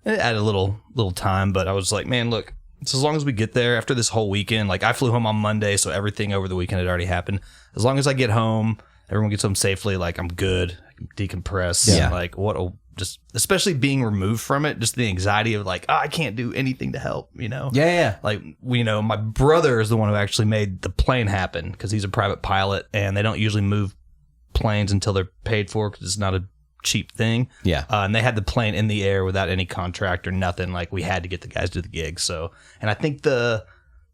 It added a little time, but I was like, man, look, it's as long as we get there after this whole weekend. Like I flew home on Monday, so everything over the weekend had already happened. As long as I get home, everyone gets home safely, like I'm good. I can decompress. Yeah. Like just especially being removed from it, just the anxiety of like, oh, I can't do anything to help, Yeah. Like, my brother is the one who actually made the plane happen because he's a private pilot and they don't usually move planes until they're paid for because it's not a cheap thing. Yeah. And they had the plane in the air without any contract or nothing. Like, we had to get the guys to the gig. So, and I think the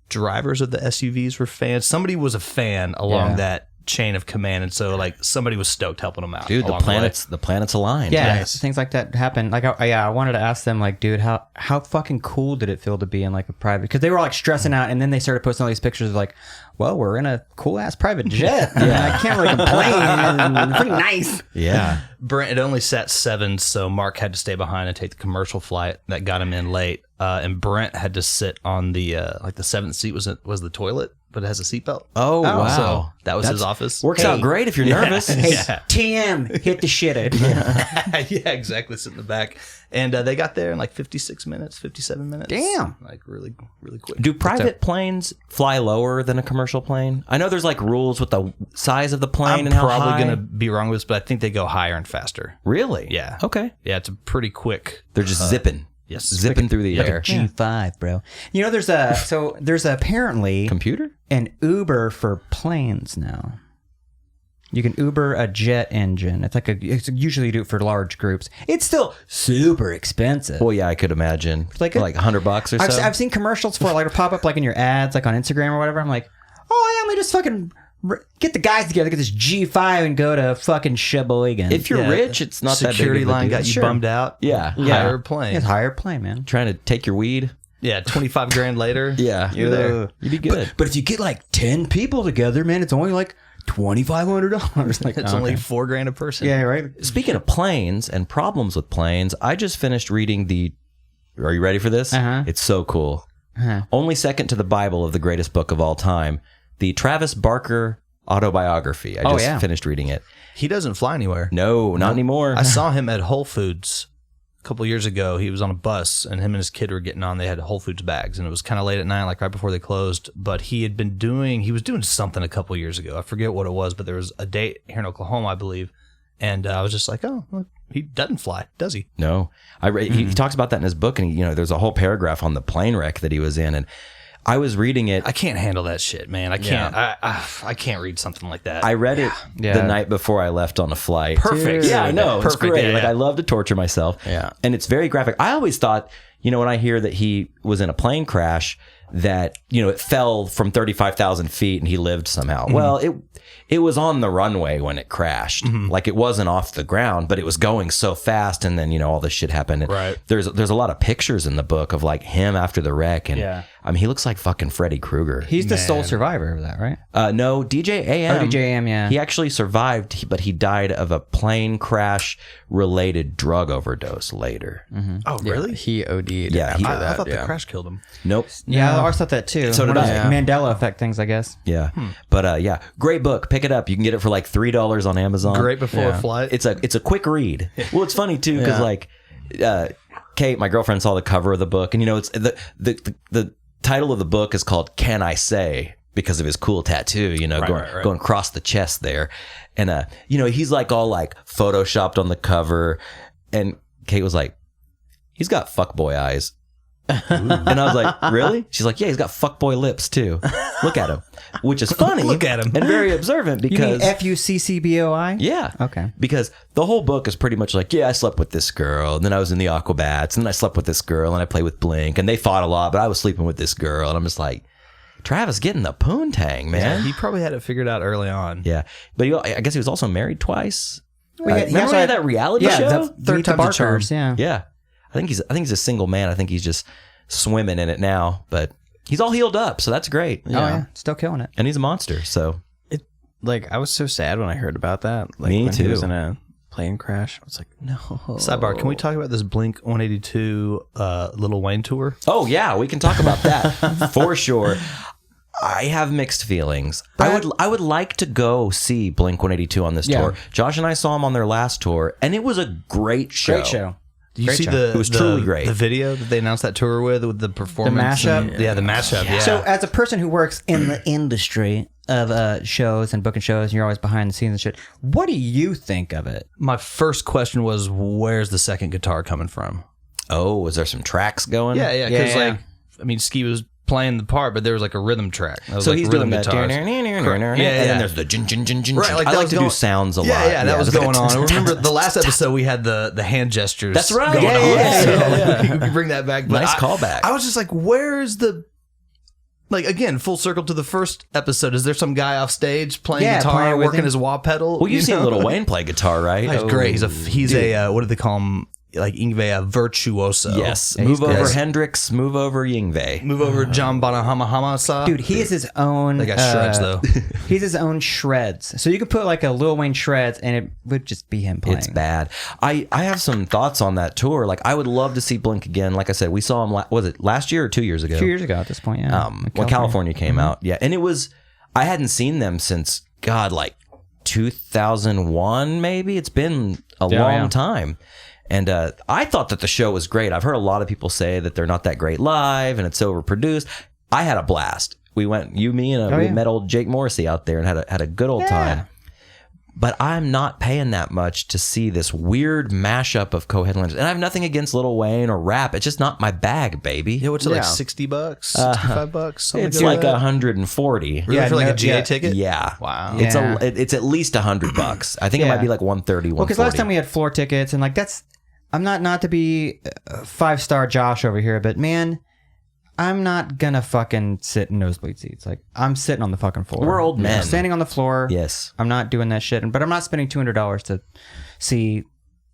drivers of the SUVs were fans. Somebody was a fan along that chain of command, and so like somebody was stoked helping them out. Dude, the planets aligned. Yeah, things like that happen. Like, I wanted to ask them, like, dude, how fucking cool did it feel to be in like a private? Because they were like stressing out, and then they started posting all these pictures of like, well, we're in a cool ass private jet. I can't really complain. It's pretty nice. Yeah. Brent had only sat 7, so Mark had to stay behind and take the commercial flight that got him in late. And Brent had to sit on the like the 7th seat was the toilet, but it has a seatbelt. Oh, wow. So that was his office. Works out great if you're nervous. Hey, TM, hit the shit out. Yeah, exactly. Sit in the back. And they got there in like 56 minutes, 57 minutes. Damn. Like really, really quick. Do private planes fly lower than a commercial plane? I know there's like rules with the size of the plane I'm and how probably high. going to be wrong with this, but I think they go higher and faster. Really? Yeah. Okay. Yeah, it's a pretty quick. They're just zipping. Yes. Zipping through the air. G5, bro. You know, there's apparently Computer? an Uber for planes now. You can Uber a jet engine. It's usually you do it for large groups. It's still super expensive. Well, yeah, I could imagine. Like Like $100 or so. I've seen commercials for it, like to pop up like in your ads, like on Instagram or whatever. I'm like, oh yeah, let me just fucking get the guys together, get this G5 and go to fucking Sheboygan. If you're rich, it's not that big Security of a line deal. got you Sure. bummed out. Yeah. Hire a plane. It's hire a plane, man. Trying to take your weed. Yeah, 25 grand later. Yeah. You're there. You'd be good. But if you get like 10 people together, man, it's only like $2,500. Like, It's only $4 grand a person. yeah, right. Speaking of planes and problems with planes, I just finished reading Are you ready for this? Uh-huh. It's so cool. Only second to the Bible of the greatest book of all time, the Travis Barker autobiography. I just finished reading it. He doesn't fly anywhere. No, not anymore. I saw him at Whole Foods a couple years ago. He was on a bus, and him and his kid were getting on. They had Whole Foods bags, and it was kind of late at night, like right before they closed. But he was doing something a couple years ago. I forget what it was, but there was a date here in Oklahoma, I believe. And I was just like, oh, well, he doesn't fly, does he? No. He talks about that in his book, and there's a whole paragraph on the plane wreck that he was in, and I was reading it. I can't handle that shit, man. I can't. I can't read something like that. I read it the night before I left on a flight. Perfect. Dude. Yeah, I know. It's Perfect. great. Yeah, Like I love to torture myself. Yeah. And it's very graphic. I always thought, when I hear that he was in a plane crash, that it fell from 35,000 feet and he lived somehow. Well, it was on the runway when it crashed. Like it wasn't off the ground, but it was going so fast, and then all this shit happened. And right. There's a lot of pictures in the book of like him after the wreck, and I mean he looks like fucking Freddy Krueger. He's the sole survivor of that, right? No, DJ AM. Oh, DJ AM, yeah. He actually survived, but he died of a plane crash related drug overdose later. Oh, really? He OD'd. Yeah, after I that, thought the crash killed him. Nope. Yeah, I always thought that too. So did I. Mandela effect things, I guess. Yeah, but great book. Pick it up. You can get it for like $3 on Amazon. Great before a flight. It's a quick read. Well, it's funny too because like Kate, my girlfriend, saw the cover of the book, and it's the title of the book is called "Can I Say?" because of his cool tattoo, going across the chest there, and he's like all like photoshopped on the cover, and Kate was like, "He's got fuckboy eyes." And I was like, really? She's like, yeah, he's got fuckboy lips too. Look at him. Which is funny. Look at him. And very observant You because... mean FUCCBOI? Yeah. Okay. Because the whole book is pretty much like, yeah, I slept with this girl, and then I was in the Aquabats, and then I slept with this girl, and I played with Blink, and they fought a lot, but I was sleeping with this girl, and I'm just like, Travis getting the poontang, man. He probably had it figured out early on. Yeah. But I guess he was also married twice. Well, Remember he had that reality show? Third time's a charm. Yeah. Yeah. I think he's a single man. I think he's just swimming in it now, but he's all healed up, so that's great. Oh yeah, still killing it. And he's a monster, so I was so sad when I heard about that. Like, Me when too. He was in a plane crash. I was like, no. Sidebar, can we talk about this Blink 182 Lil Wayne tour? oh yeah, we can talk about that for sure. I have mixed feelings. I would like to go see Blink 182 on this tour. Josh and I saw him on their last tour, and it was a great show. Great show. Do you Great see show. It was truly great. The video that they announced that tour with the performance? The mashup? The mashup, yeah. So, as a person who works in the industry of shows and booking shows, and you're always behind the scenes and shit, what do you think of it? My first question was, where's the second guitar coming from? Oh, was there some tracks going? Yeah, because Ski was playing the part, but there was like a rhythm track. That was So like he's rhythm doing that. guitars. And then there's the jin jin jin jin. Right, like I that like was to do going- sounds a lot. Yeah, that was just like going on. Remember the last episode we had the hand gestures. That's right. Going Yeah, on. yeah, So yeah. we can bring that back. But Nice callback. I was just like, where's the again, full circle to the first episode. Is there some guy off stage playing guitar, playing with working him. his wah pedal? Well, you've seen know? Lil Wayne play guitar, right? He's great. He's a what do they call him? Like Yngwie, a virtuoso. Yes. Yeah, Move he's over great. Hendrix, move over Yngwie. Move over John Bonahama Sa. Dude, he is his own. They got shreds though. He's his own shreds. So you could put like a Lil Wayne shreds, and it would just be him playing. It's bad. I have some thoughts on that tour. Like, I would love to see Blink again. Like I said, we saw him, was it last year or 2 years ago? 2 years ago at this point, yeah. When California came out. Yeah. And it was, I hadn't seen them since, God, like 2001 maybe. It's been a long time. And I thought that the show was great. I've heard a lot of people say that they're not that great live and it's overproduced. I had a blast. We went, you, me, and we met old Jake Morrissey out there and had a good old time. But I'm not paying that much to see this weird mashup of co-headliners. And I have nothing against Lil Wayne or rap. It's just not my bag, baby. Yeah, what's it like? $60, $65? Something It's like like 140. Really, for like a GA ticket? Yeah. Wow. It's it's at least $100. I think it might be like 130, 140. Well, because last time we had floor tickets, and like that's, I'm not to be 5-star Josh over here, but man, I'm not gonna fucking sit in nosebleed seats. Like, I'm sitting on the fucking floor. We're old men. I'm standing on the floor. Yes. I'm not doing that shit. But I'm not spending $200 to see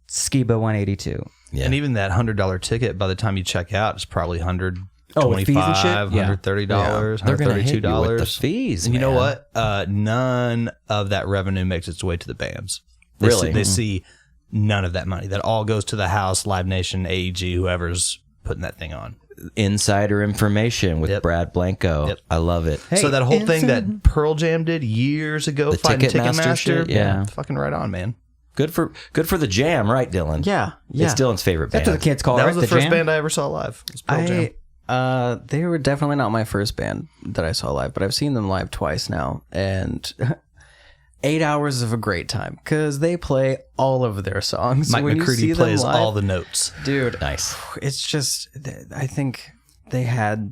Skiba 182. Yeah. And even that $100 ticket, by the time you check out, is probably $125, with fees and shit? Yeah. $130, They're gonna hit you $132. with the fees, And you know man. what? None of that revenue makes its way to the bands. Really? They see none of that money. That all goes to the house, Live Nation, AEG, whoever's putting that thing on. Insider information with Brad Blanco. Yep. I love it. Hey, So that whole thing that Pearl Jam did years ago, The fighting Ticketmaster Ticketmaster, shit, yeah. fucking right on, man. Good for the Jam, right, Dylan? Yeah. It's Dylan's favorite band. That's what the kids call it, That right? was the first Jam? band I ever saw live. It was Pearl Jam. They were definitely not my first band that I saw live, but I've seen them live twice now, and 8 hours of a great time because they play all of their songs. Mike When you see McCready them plays live, all the notes. dude. Nice. It's just, I think they had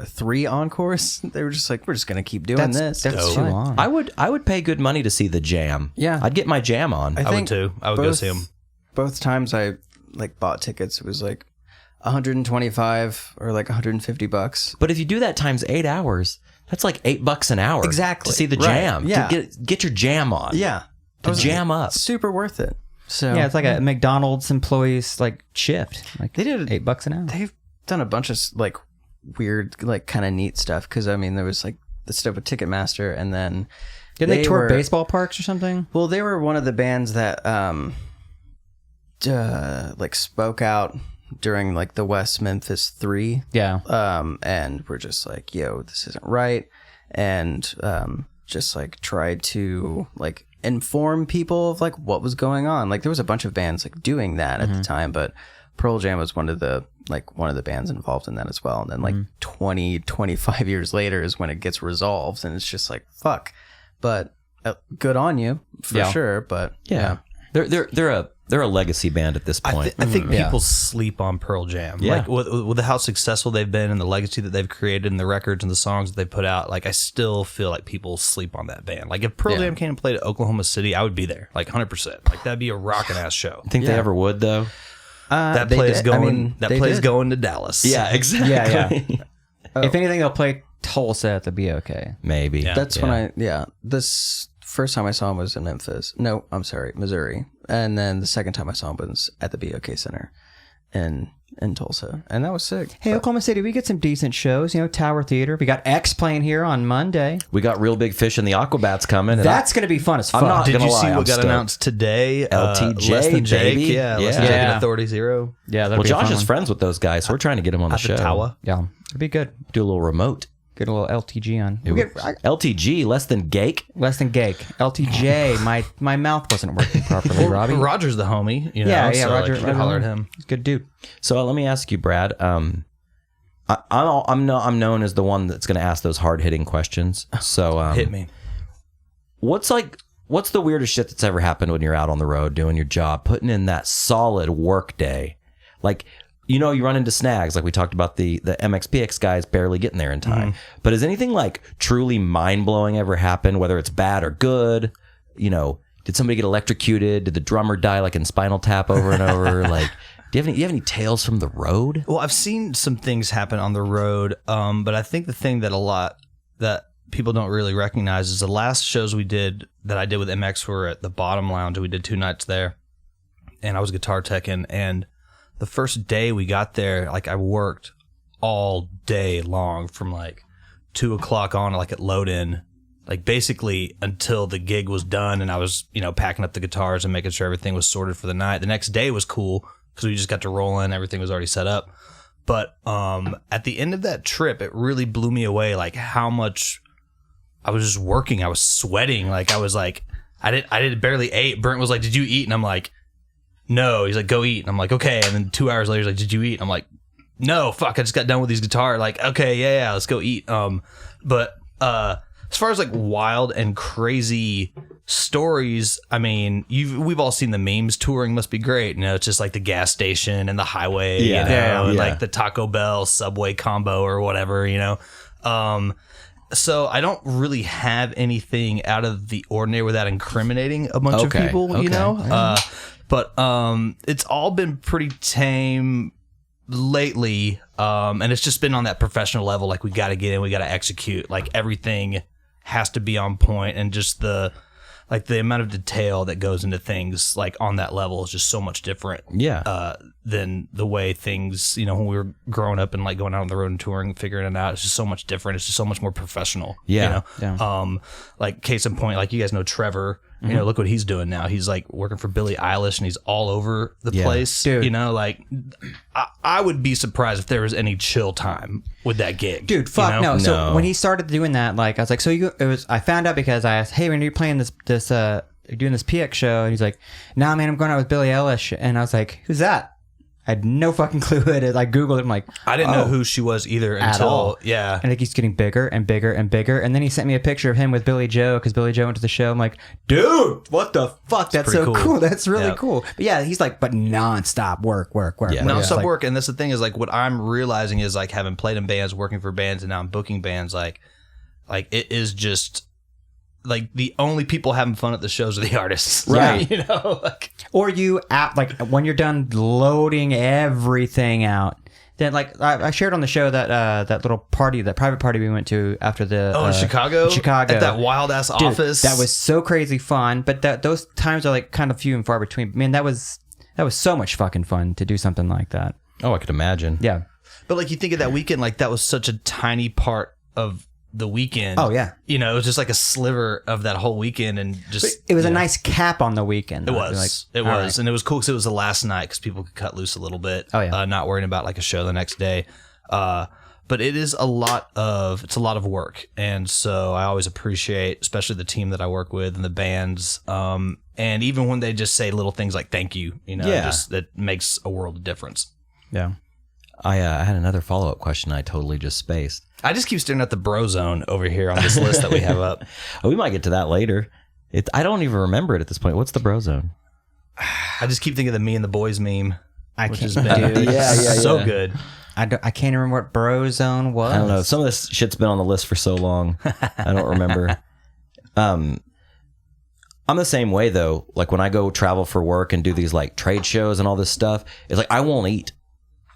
3 encores. They were just like, we're just gonna keep doing this. That's too long. I would pay good money to see the Jam. Yeah. I'd get my Jam on. I would too. I would go see them. Both times I bought tickets, it was like 125 or like $150. But if you do that times 8 hours, that's like $8 an hour. Exactly. To see the Right. Jam. Yeah. To get your Jam on. Yeah, To jam up. super worth it. So Yeah, it's like a McDonald's employees like shift. Like They did $8 an hour. They've done a bunch of like weird, like kind of neat stuff. Because I mean, there was like the stuff with Ticketmaster, and then Didn't they tour were- baseball parks or something? Well, they were one of the bands that like spoke out during like the West Memphis 3. Yeah. And we're just like, yo, this isn't right. And just like tried to like inform people of like what was going on. Like there was a bunch of bands like doing that at the time, but Pearl Jam was one of the bands involved in that as well. And then like 25 years later is when it gets resolved, and it's just like, fuck. But good on you for sure. But Yeah. They're a legacy band at this point. I think people sleep on Pearl Jam. Yeah. Like with how successful they've been and the legacy that they've created and the records and the songs that they put out, like I still feel like people sleep on that band. Like if Pearl Jam came and played at Oklahoma City, I would be there, like 100%. Like that'd be a rockin' ass show. Think they ever would though? That they plays did. I going. mean, that they plays did. going to Dallas. Yeah, exactly. Yeah. If anything, they'll play Tulsa at the BOK. Maybe. Yeah. That's when this first time I saw him was in Memphis. No, I'm sorry, Missouri. And then the second time I saw him was at the BOK Center in Tulsa. And that was sick. Hey, Oklahoma City, we get some decent shows. You know, Tower Theater. We got X playing here on Monday. We got Real Big Fish and the Aquabats coming. And That's going to be fun as fuck. I'm not Did gonna you see lie, I'm what got stoked. announced today? LTJ, Less Than Jake. baby. Yeah, Less Than Yeah. Jake and Yeah. Authority Zero. Yeah, that'll well, be a Josh fun is one. friends with those guys, so we're trying to get him on the At show. the Tower. Yeah, it'd be good. Do a little remote. Get a little LTG on. LTG, less than Gake. Less than Gake. LTJ. My mouth wasn't working properly, Robbie. Roger's the homie. You know, Yeah, so Roger. Like, you could holler at him. He's a good dude. So let me ask you, Brad. I'm known as the one that's going to ask those hard hitting questions. So Hit me. What's the weirdest shit that's ever happened when you're out on the road doing your job, putting in that solid work day? Like, you know, you run into snags, like we talked about the MXPX guys barely getting there in time. But has anything like truly mind blowing ever happened, whether it's bad or good? You know, did somebody get electrocuted? Did the drummer die like in Spinal Tap over and over? Like, do you have any tales from the road? Well, I've seen some things happen on the road, but I think the thing that people don't really recognize is the last shows that I did with MX were at the Bottom Lounge. We did 2 nights there, and I was guitar teching. And the first day we got there, like I worked all day long from like 2 o'clock on, like at load in, like basically until the gig was done, and I was packing up the guitars and making sure everything was sorted for the night. The next day was cool because we just got to roll in, everything was already set up. But at the end of that trip, it really blew me away, like how much I was just working. I was sweating. Like I was like, I did barely ate. Brent was like, "Did you eat?" And I'm like, "No." He's like, "Go eat." And I'm like, "Okay." And then 2 hours later, he's like, "Did you eat?" And I'm like, "No, fuck. I just got done with these guitar." Like, "Okay, yeah, let's go eat." But as far as like wild and crazy stories, I mean, we've all seen the memes. Touring must be great. It's just like the gas station and the highway, and like the Taco Bell Subway combo or whatever, So I don't really have anything out of the ordinary without incriminating a bunch of people, but it's all been pretty tame lately, and it's just been on that professional level. Like we got to get in, we got to execute. Like everything has to be on point, and just the amount of detail that goes into things like on that level is just so much different. Than the way things, when we were growing up and like going out on the road and touring, figuring it out. It's just so much different. It's just so much more professional. Yeah. Like case in point, like you guys know Trevor, You know, look what he's doing now. He's like working for Billie Eilish, and he's all over the place. Dude. You know, like I would be surprised if there was any chill time with that gig. Dude, fuck you know? no. So No. when he started doing that, like I was like, I found out because I asked, hey, when are you playing this you're doing this PX show? And he's like, nah, man, I'm going out with Billie Eilish. And I was like, who's that? I had no fucking clue who it is. I Googled it. I'm like, I didn't know who she was either At until all. yeah. And it keeps getting bigger and bigger and bigger. And then he sent me a picture of him with Billy Joe because Billy Joe went to the show. I'm like, dude, what the fuck? That's pretty so cool. cool. That's really Yeah. cool. But yeah, he's like, but nonstop work. Yeah. Non-stop Like, work. And that's the thing is like what I'm realizing is like having played in bands, working for bands, and now I'm booking bands, like it is just like the only people having fun at the shows are the artists. Right. You know, like Or you like when you're done loading everything out. Then like I shared on the show that that little party, that private party we went to after the in Chicago? Chicago. At that wild ass Dude, office. that was so crazy fun. But those times are like kind of few and far between. Man, that was so much fucking fun to do something like that. Oh, I could imagine. Yeah. But like you think of that weekend, like that was such a tiny part of the weekend. Oh yeah. You know, it was just like a sliver of that whole weekend, and just It was a you know, nice cap on the weekend. It though. was. Like, It all was. right. And it was cool because it was the last night because people could cut loose a little bit. Oh, yeah. Not worrying about like a show the next day. But it is a lot of work. And so I always appreciate, especially the team that I work with and the bands. And even when they just say little things like thank you, you know, Yeah. just that makes a world of difference. Yeah. I had another follow-up question I totally just spaced. I just keep staring at the bro zone over here on this list that we have up. Oh, we might get to that later. I don't even remember it at this point. What's the bro zone? I just keep thinking of the me and the boys meme, I which can't. has been Dude, so good. I can't remember what Brozone was. I don't know. Some of this shit's been on the list for so long. I don't remember. I'm the same way though. Like when I go travel for work and do these like trade shows and all this stuff, it's like I won't eat.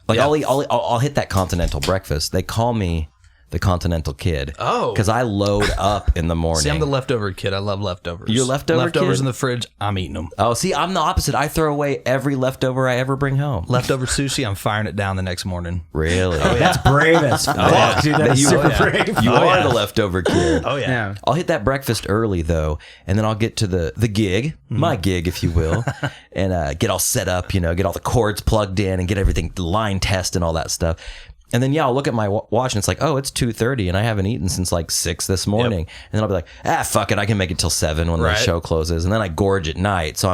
Like Yeah. I'll hit that continental breakfast. They call me the Continental Kid. Oh. Because I load up in the morning. See, I'm the leftover kid. I love leftovers. You're a leftover Leftovers kid? in the fridge. I'm eating them. Oh, see, I'm the opposite. I throw away every leftover I ever bring home. Leftover sushi. I'm firing it down the next morning. Really? That's brave as fuck, yeah. dude. That's You- super oh, yeah. brave. You Oh, are yeah. the leftover kid. Oh yeah. Yeah. I'll hit that breakfast early though, and then I'll get to the gig, my gig, if you will, and get all set up, you know, get all the cords plugged in and get everything line test and all that stuff. And then I'll look at my watch and it's like, oh, it's 2:30 and I haven't eaten since like 6 this morning. And then I'll be like, fuck it, I can make it till 7 when Right. the show closes. And then I gorge at night, so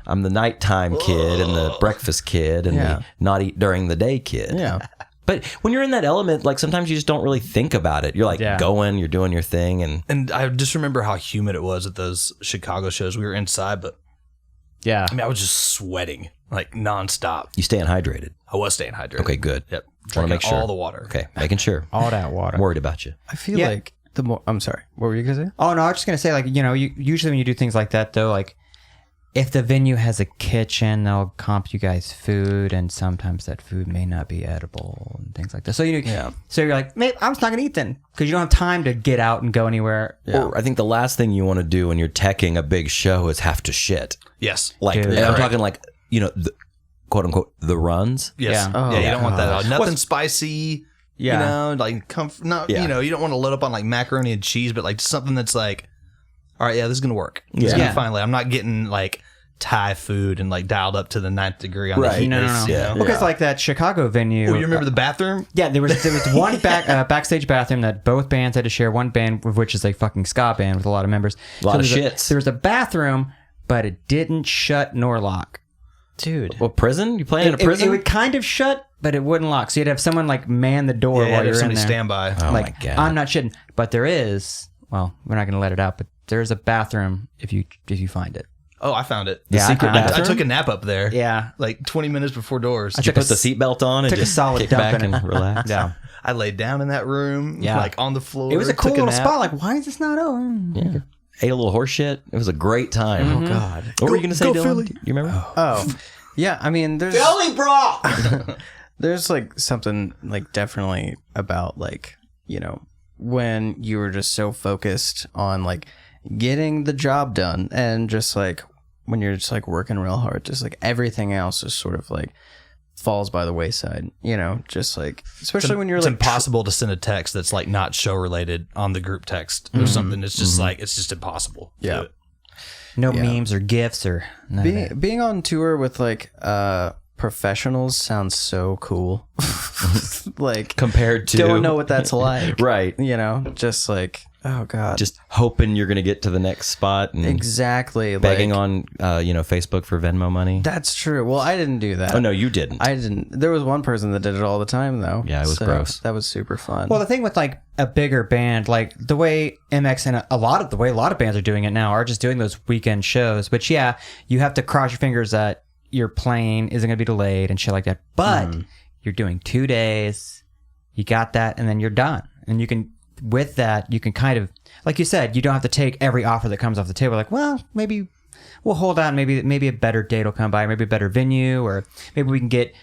I'm the nighttime kid and the breakfast kid and Yeah. the not eat during the day kid. Yeah. But when you're in that element, like sometimes you just don't really think about it. You're like Yeah. going, you're doing your thing, and And I just remember how humid it was at those Chicago shows. We were inside, but Yeah. I mean, I was just sweating like nonstop. you staying hydrated. I was staying hydrated. Okay, good. Yep. Want to Drinking make sure. all the water. Okay, making sure. All that water. I'm worried about you. I feel Yeah. like the more. I'm sorry. What were you gonna say? Oh no, I was just gonna say, like, you know, usually when you do things like that, though, like if the venue has a kitchen, they'll comp you guys food, and sometimes that food may not be edible and things like that. So so you're like, maybe I'm just not gonna eat then because you don't have time to get out and go anywhere. Or I think the last thing you want to do when you're teching a big show is have to shit. Yes. Like, Dude. and I'm Right. talking like, you know, the, quote unquote, the runs. Yes. Yeah. Yeah. Oh, You yeah. don't want that. At all. Nothing What's- spicy. Yeah. You know, like not. Yeah. You know, you don't want to load up on like macaroni and cheese, but like something that's like, all right, yeah, this is gonna work. This is Yeah. gonna finally. I'm not getting like Thai food and like dialed up to the 9th degree on Right. the heat. No. base, you Yeah. know? Because like that Chicago venue. Oh, you remember the bathroom? Yeah, there was one backstage bathroom that both bands had to share. One band, of which is a fucking ska band with a lot of members. A lot of there was shits. There was a bathroom, but it didn't shut nor lock. Dude. Well, prison? You playing in a It prison? would kind of shut, but it wouldn't lock. So you'd have someone like man the door Yeah, while there's you're in somebody there. standby. Oh Like, my God. I'm not shitting, but there is. Well, we're not going to let it out, but there is a bathroom if you find it. Oh, I found it. Yeah, secret I found it. I bathroom? took a nap up there. Yeah, Like 20 minutes before doors. Did you took a put the seatbelt on and took a just solid kick dump back in it. and relax? yeah. I laid down in that room, Yeah. like on the floor. It was a cool took little nap. spot. Like, why is this not open? Yeah. Ate a little horse shit. It was a great time. Oh God. What were you going to say, go Dylan? Philly. Do you remember? Oh, yeah. I mean, there's there's like something like definitely about like, you know, when you were just so focused on like getting the job done and just like when you're just like working real hard, just like everything else is sort of like falls by the wayside, you know, just like especially when you're It's like impossible to send a text that's like not show related on the group text or something. It's just like it's just impossible. to Yeah. do it. No memes or gifs or none of that. Being on tour with like professionals sounds so cool. Like Compared to don't know what that's like. right. You know, just like, oh God. Just hoping you're going to get to the next spot and Exactly. begging like, on Facebook for Venmo money. That's true. Well, I didn't do that. Oh no, you didn't. I didn't. There was one person that did it all the time though. Yeah, it was gross. That was super fun. Well, the thing with like a bigger band, like the way MX and a lot of bands are doing it now are just doing those weekend shows. But yeah, you have to cross your fingers that your plane isn't going to be delayed and shit like that. But you're doing 2 days, you got that, and then you're done. And you can, with that, you can kind of, like you said, you don't have to take every offer that comes off the table. Like, well, maybe we'll hold on. Maybe a better date will come by. Maybe a better venue, or maybe we can get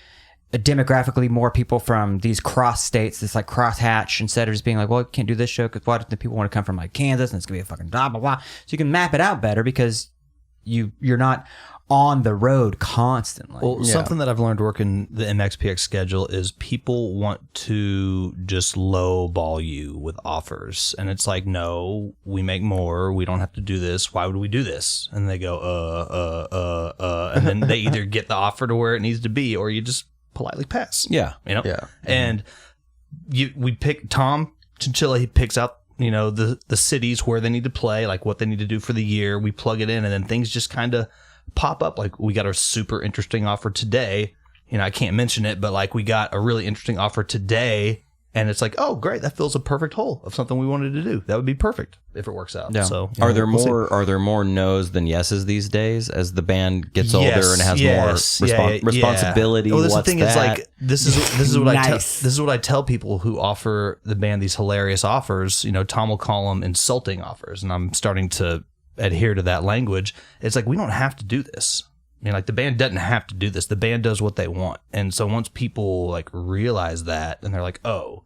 demographically more people from these cross states, this like cross hatch, instead of just being like, well, you can't do this show because what if the people want to come from like Kansas and it's gonna be a fucking blah blah blah. So you can map it out better because you're not on the road constantly. Well, something that I've learned working the MXPX schedule is people want to just lowball you with offers. And it's like, no, we make more. We don't have to do this. Why would we do this? And they go, and then they either get the offer to where it needs to be or you just politely pass. Yeah. You know? Yeah. And we pick Tom Chinchilla. He picks out, the cities where they need to play, like what they need to do for the year. We plug it in and then things just kind of pop up. Like we got a super interesting offer today. I can't mention it, but like we got a really interesting offer today and it's like, oh great, that fills a perfect hole of something we wanted to do. That would be perfect if it works out. Yeah. So Are there more no's than yeses these days as the band gets older and has more responsibility? Well, What's the thing that? is like this is what Nice. this is what I tell people who offer the band these hilarious offers. Tom will call them insulting offers, and I'm starting to adhere to that language. It's like, we don't have to do this. I mean, like the band doesn't have to do this. The band does what they want. And so once people like realize that and they're like, oh,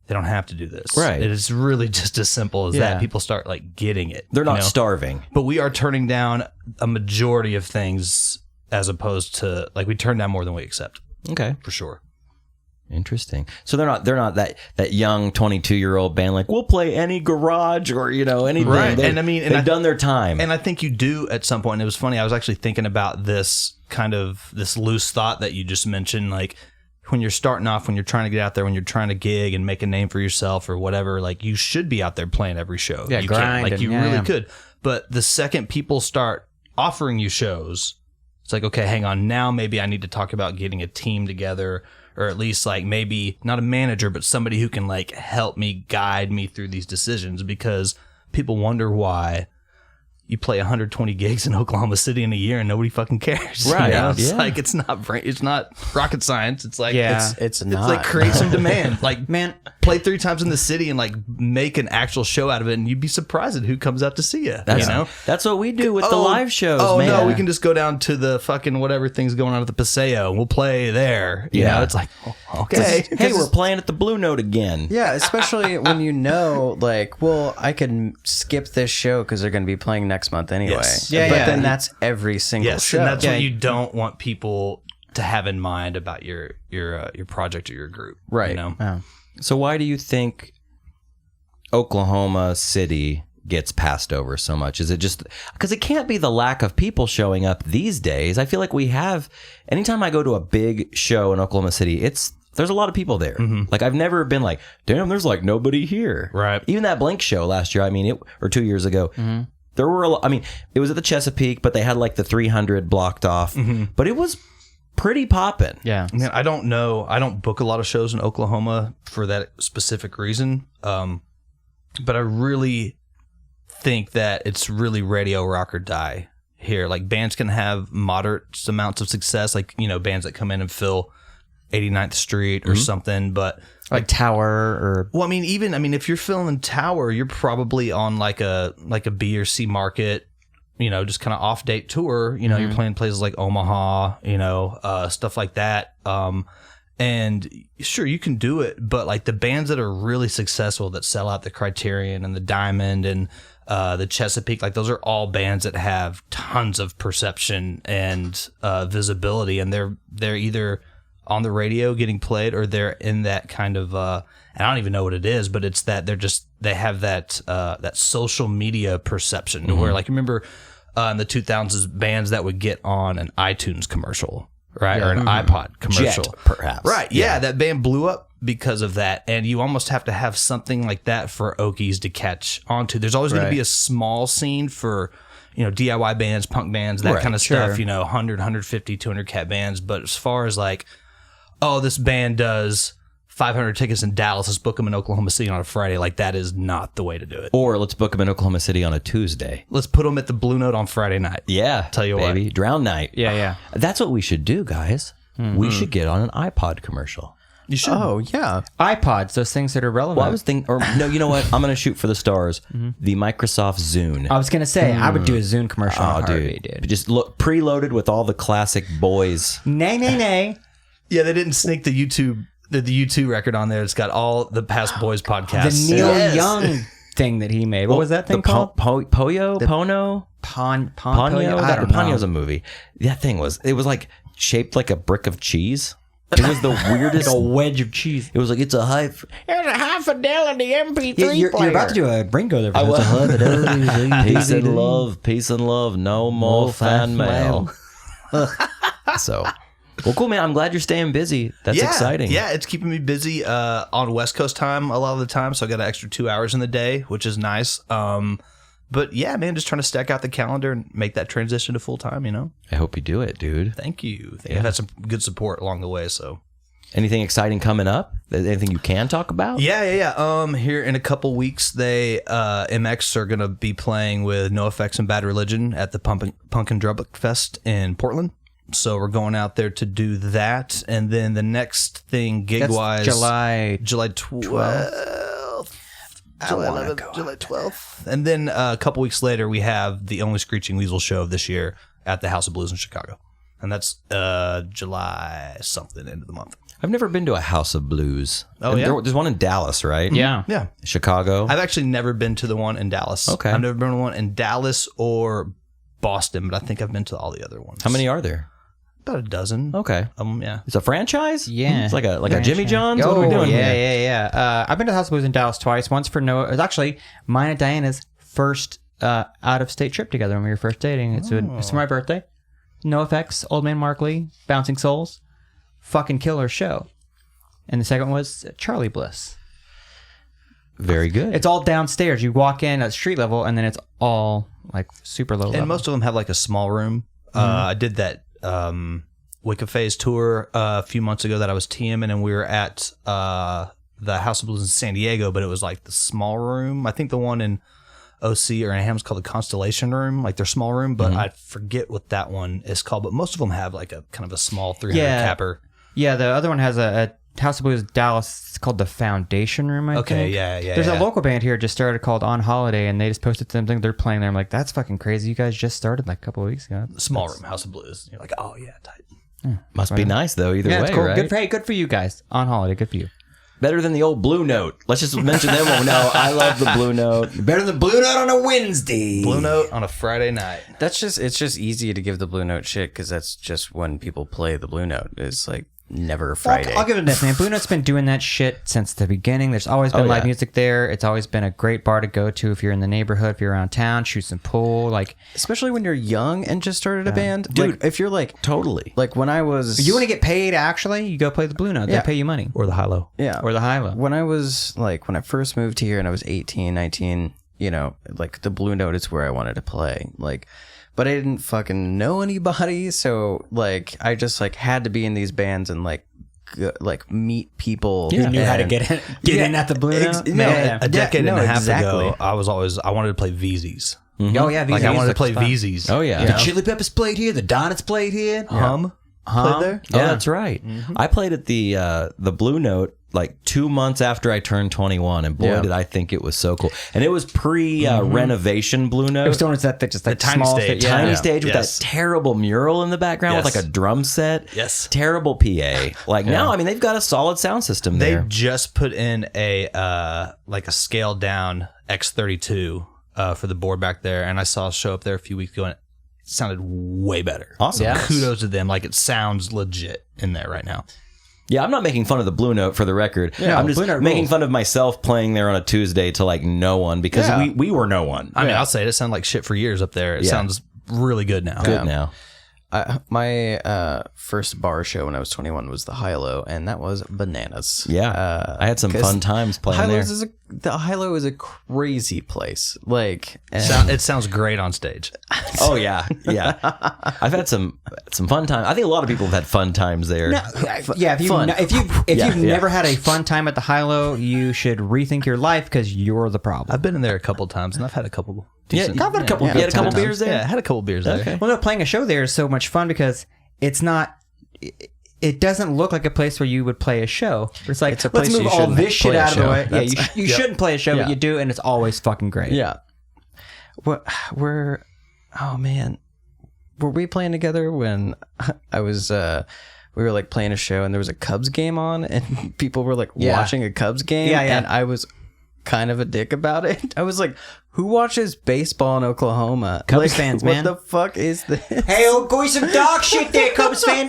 they don't have to do this. Right. It's really just as simple as that. People start like getting it. They're not starving. But we are turning down a majority of things as opposed to like we turn down more than we accept. Okay. For sure. Interesting. So they're not that young 22-year-old band like, we'll play any garage or anything. Right. They've done their time. And I think you do at some point. And it was funny. I was actually thinking about this loose thought that you just mentioned. Like when you're starting off, when you're trying to get out there, when you're trying to gig and make a name for yourself or whatever, like you should be out there playing every show. Yeah, you grinding. Like you really could. But the second people start offering you shows, it's like, okay, hang on. Now maybe I need to talk about getting a team together. Or at least like maybe not a manager, but somebody who can like help me guide me through these decisions, because people wonder why you play 120 gigs in Oklahoma City in a year and nobody fucking cares. Right. It's like, it's not rocket science. It's like, it's not. like create some demand. Like, Man, play 3 times in the city and like make an actual show out of it, and you'd be surprised at who comes out to see you. That's what we do with the live shows. Oh man. no, we can just go down to the fucking whatever thing's going on at the Paseo and we'll play there. You know, it's like, okay, Hey, we're playing at the Blue Note again. Yeah, especially when like, well, I can skip this show because they're going to be playing next month anyway. Yes. Yeah, but yeah. then that's every single show. And that's what you don't want people to have in mind about your project or your group, right? So why do you think Oklahoma City gets passed over so much? Is it just because it can't be the lack of people showing up these days? I feel like we have. Anytime I go to a big show in Oklahoma City, there's a lot of people there. Mm-hmm. Like I've never been like, damn, there's like nobody here. Right. Even that Blink show last year. I mean, or 2 years ago. Mm-hmm. There were it was at the Chesapeake, but they had like the 300 blocked off. Mm-hmm. But it was pretty poppin'. Yeah. Man, I don't know. I don't book a lot of shows in Oklahoma for that specific reason. But I really think that it's really radio rock or die here. Like bands can have moderate amounts of success, like, bands that come in and fill 89th Street or something, but like Tower or well, if you're filling Tower, you're probably on like a B or C market, just kind of off date tour. You're playing places like Omaha, stuff like that. And sure, you can do it, but like the bands that are really successful that sell out the Criterion and the Diamond and the Chesapeake, like those are all bands that have tons of perception and visibility, and they're either on the radio getting played or they're in that kind of and I don't even know what it is, but it's that they have that that social media perception where, like, remember in the 2000s, bands that would get on an iTunes commercial, right? Or an iPod commercial. Jet, perhaps. Right. Yeah, that band blew up because of that. And you almost have to have something like that for Okies to catch onto. There's always going to be a small scene for, DIY bands, punk bands, that kind of stuff, 100, 150, 200 cat bands. But as far as like, oh, this band does 500 tickets in Dallas, let's book them in Oklahoma City on a Friday. Like, that is not the way to do it. Or let's book them in Oklahoma City on a Tuesday. Let's put them at the Blue Note on Friday night. Yeah. Tell you baby. what. Drown night. Yeah. That's what we should do, guys. We should get on an iPod commercial. You should. Oh, yeah. iPods, those things that are relevant. Well, I was thinking, or no, you know what? I'm going to shoot for the stars. The Microsoft Zune. I was going to say, I would do a Zune commercial. Oh, dude. Just look preloaded with all the classic boys. Nay. Yeah, they didn't sneak the U2 record on there. It's got all the past boys podcasts. The Neil Young thing that he made. What was that thing called? Poyo? Pono? Ponyo? I don't know. Ponyo's a movie. That thing was like shaped like a brick of cheese. It was the weirdest. Like a wedge of cheese. It was like, it's a high fidelity MP3 player. You're about to do a Ringo there. Peace and love. No more fan mail. So, well, cool, man. I'm glad you're staying busy. That's exciting. Yeah, it's keeping me busy on West Coast time a lot of the time. So I got an extra 2 hours in the day, which is nice. But yeah, man, just trying to stack out the calendar and make that transition to full time, I hope you do it, dude. Thank you. I've had some good support along the way, so. Anything exciting coming up? Anything you can talk about? Yeah. Here in a couple weeks, they MX are going to be playing with NoFX and Bad Religion at the Punk and Drum Fest in Portland. So we're going out there to do that. And then the next thing gig-wise... July 12th. July 12th. And then a couple weeks later, we have the only Screeching Weasel show of this year at the House of Blues in Chicago. And that's July something, end of the month. I've never been to a House of Blues. Oh, yeah? There's one in Dallas, right? Yeah. Chicago. I've actually never been to the one in Dallas. Okay. I've never been to one in Dallas or Boston, but I think I've been to all the other ones. How many are there? About a dozen. Okay. Yeah. It's a franchise? Yeah. It's like a Jimmy John's? Oh, What are we doing here? Yeah. I've been to the House of Blues in Dallas twice. Once for Noah. It was actually mine and Diana's first out-of-state trip together when we were first dating. It's for my birthday. NoFX, Old Man Mark Lee, Bouncing Souls. Fucking killer show. And the second was Charlie Bliss. Very good. It's all downstairs. You walk in at street level, and then it's all like super low level. And most of them have like a small room. I did that Wicca Phase tour a few months ago that I was TMing, and we were at the House of Blues in San Diego, but it was like the small room. I think the one in OC or Anaheim is called the Constellation Room, like their small room, but I forget what that one is called. But most of them have like a kind of a small 300 capper. Yeah, the other one has a House of Blues Dallas. It's called the Foundation Room, I think. Okay, yeah. There's a local band here just started called On Holiday, and they just posted something. They're playing there. I'm like, that's fucking crazy. You guys just started like a couple of weeks ago. Small room, House of Blues. You're like, oh yeah, tight. Must be nice, though, either way, it's cool. right? Good for you guys. On Holiday, good for you. Better than the old Blue Note. Let's just mention them. Oh, no, I love the Blue Note. Better than Blue Note on a Wednesday. Blue Note on a Friday night. It's just easy to give the Blue Note shit because that's just when people play the Blue Note. It's like never Friday. I'll give it this, man. Blue Note's been doing that shit since the beginning. There's always been live music there. It's always been a great bar to go to if you're in the neighborhood, if you're around town, shoot some pool. Like, especially when you're young and just started a band. Dude, like, if you're like totally. Like when I was, you want to get paid. Actually, you go play the Blue Note. They pay you money, Or the high-low. yeah, or the high-low. When I was like, when I first moved here and I was 18, 19, like the Blue Note is where I wanted to play. Like, but I didn't fucking know anybody, so like I just like had to be in these bands and like meet people who knew how to get in at the Blue Note. A decade and a half exactly. ago, I wanted to play VZs. Oh yeah, Like I wanted to play VZs. Oh, yeah. The Chili Peppers played here. The Donuts played here. Hum played there. Oh, that's right. I played at the Blue Note like 2 months after I turned 21, and boy, did I think it was so cool. And it was pre-renovation Blue Note. It was donuts that just like The tiny small stage. Tiny stage with Yes. that terrible mural in the background with Yes. like a drum set. Yes. Terrible PA. Like now, I mean, they've got a solid sound system They there. just put in a like a scaled down X32 for the board back there, and I saw a show up there a few weeks ago, and it sounded way better. Awesome. Yeah. Kudos to them. Like it sounds legit in there right now. Yeah, I'm not making fun of the Blue Note for the record. Yeah, I'm just Blue Note making rules. fun of myself playing there on a Tuesday to like no one because we were no one. I mean, I'll say it sounded like shit for years up there. It sounds really good now. Good now. My first bar show when I was 21 was the Hilo, and that was bananas. Yeah, I had some fun times playing there. The Hilo is a crazy place. Like, It sounds great on stage. Oh yeah. I've had some fun times. I think a lot of people have had fun times there. Yeah, if you've never had a fun time at the Hilo, you should rethink your life because you're the problem. I've been in there a couple times, and I've had a couple. I've had a couple. You had a couple beers there. Yeah, I had a couple beers there. Okay. Well, no, playing a show there is so much fun because it's not. It doesn't look like a place where you would play a show. It's like, It's a let's place move you all shouldn't this shit play a out of the show. way. Yeah, you shouldn't play a show, but Yeah. you do, and it's always fucking great. yeah. Oh man, were we playing together when I was? We were like playing a show, and there was a Cubs game on, and people were like watching a Cubs game. Yeah, yeah. And I was kind of a dick about it. I was like, who watches baseball in Oklahoma? Cubs fans, man. What the fuck is this? Hey, go eat some dog shit there, Cubs fan.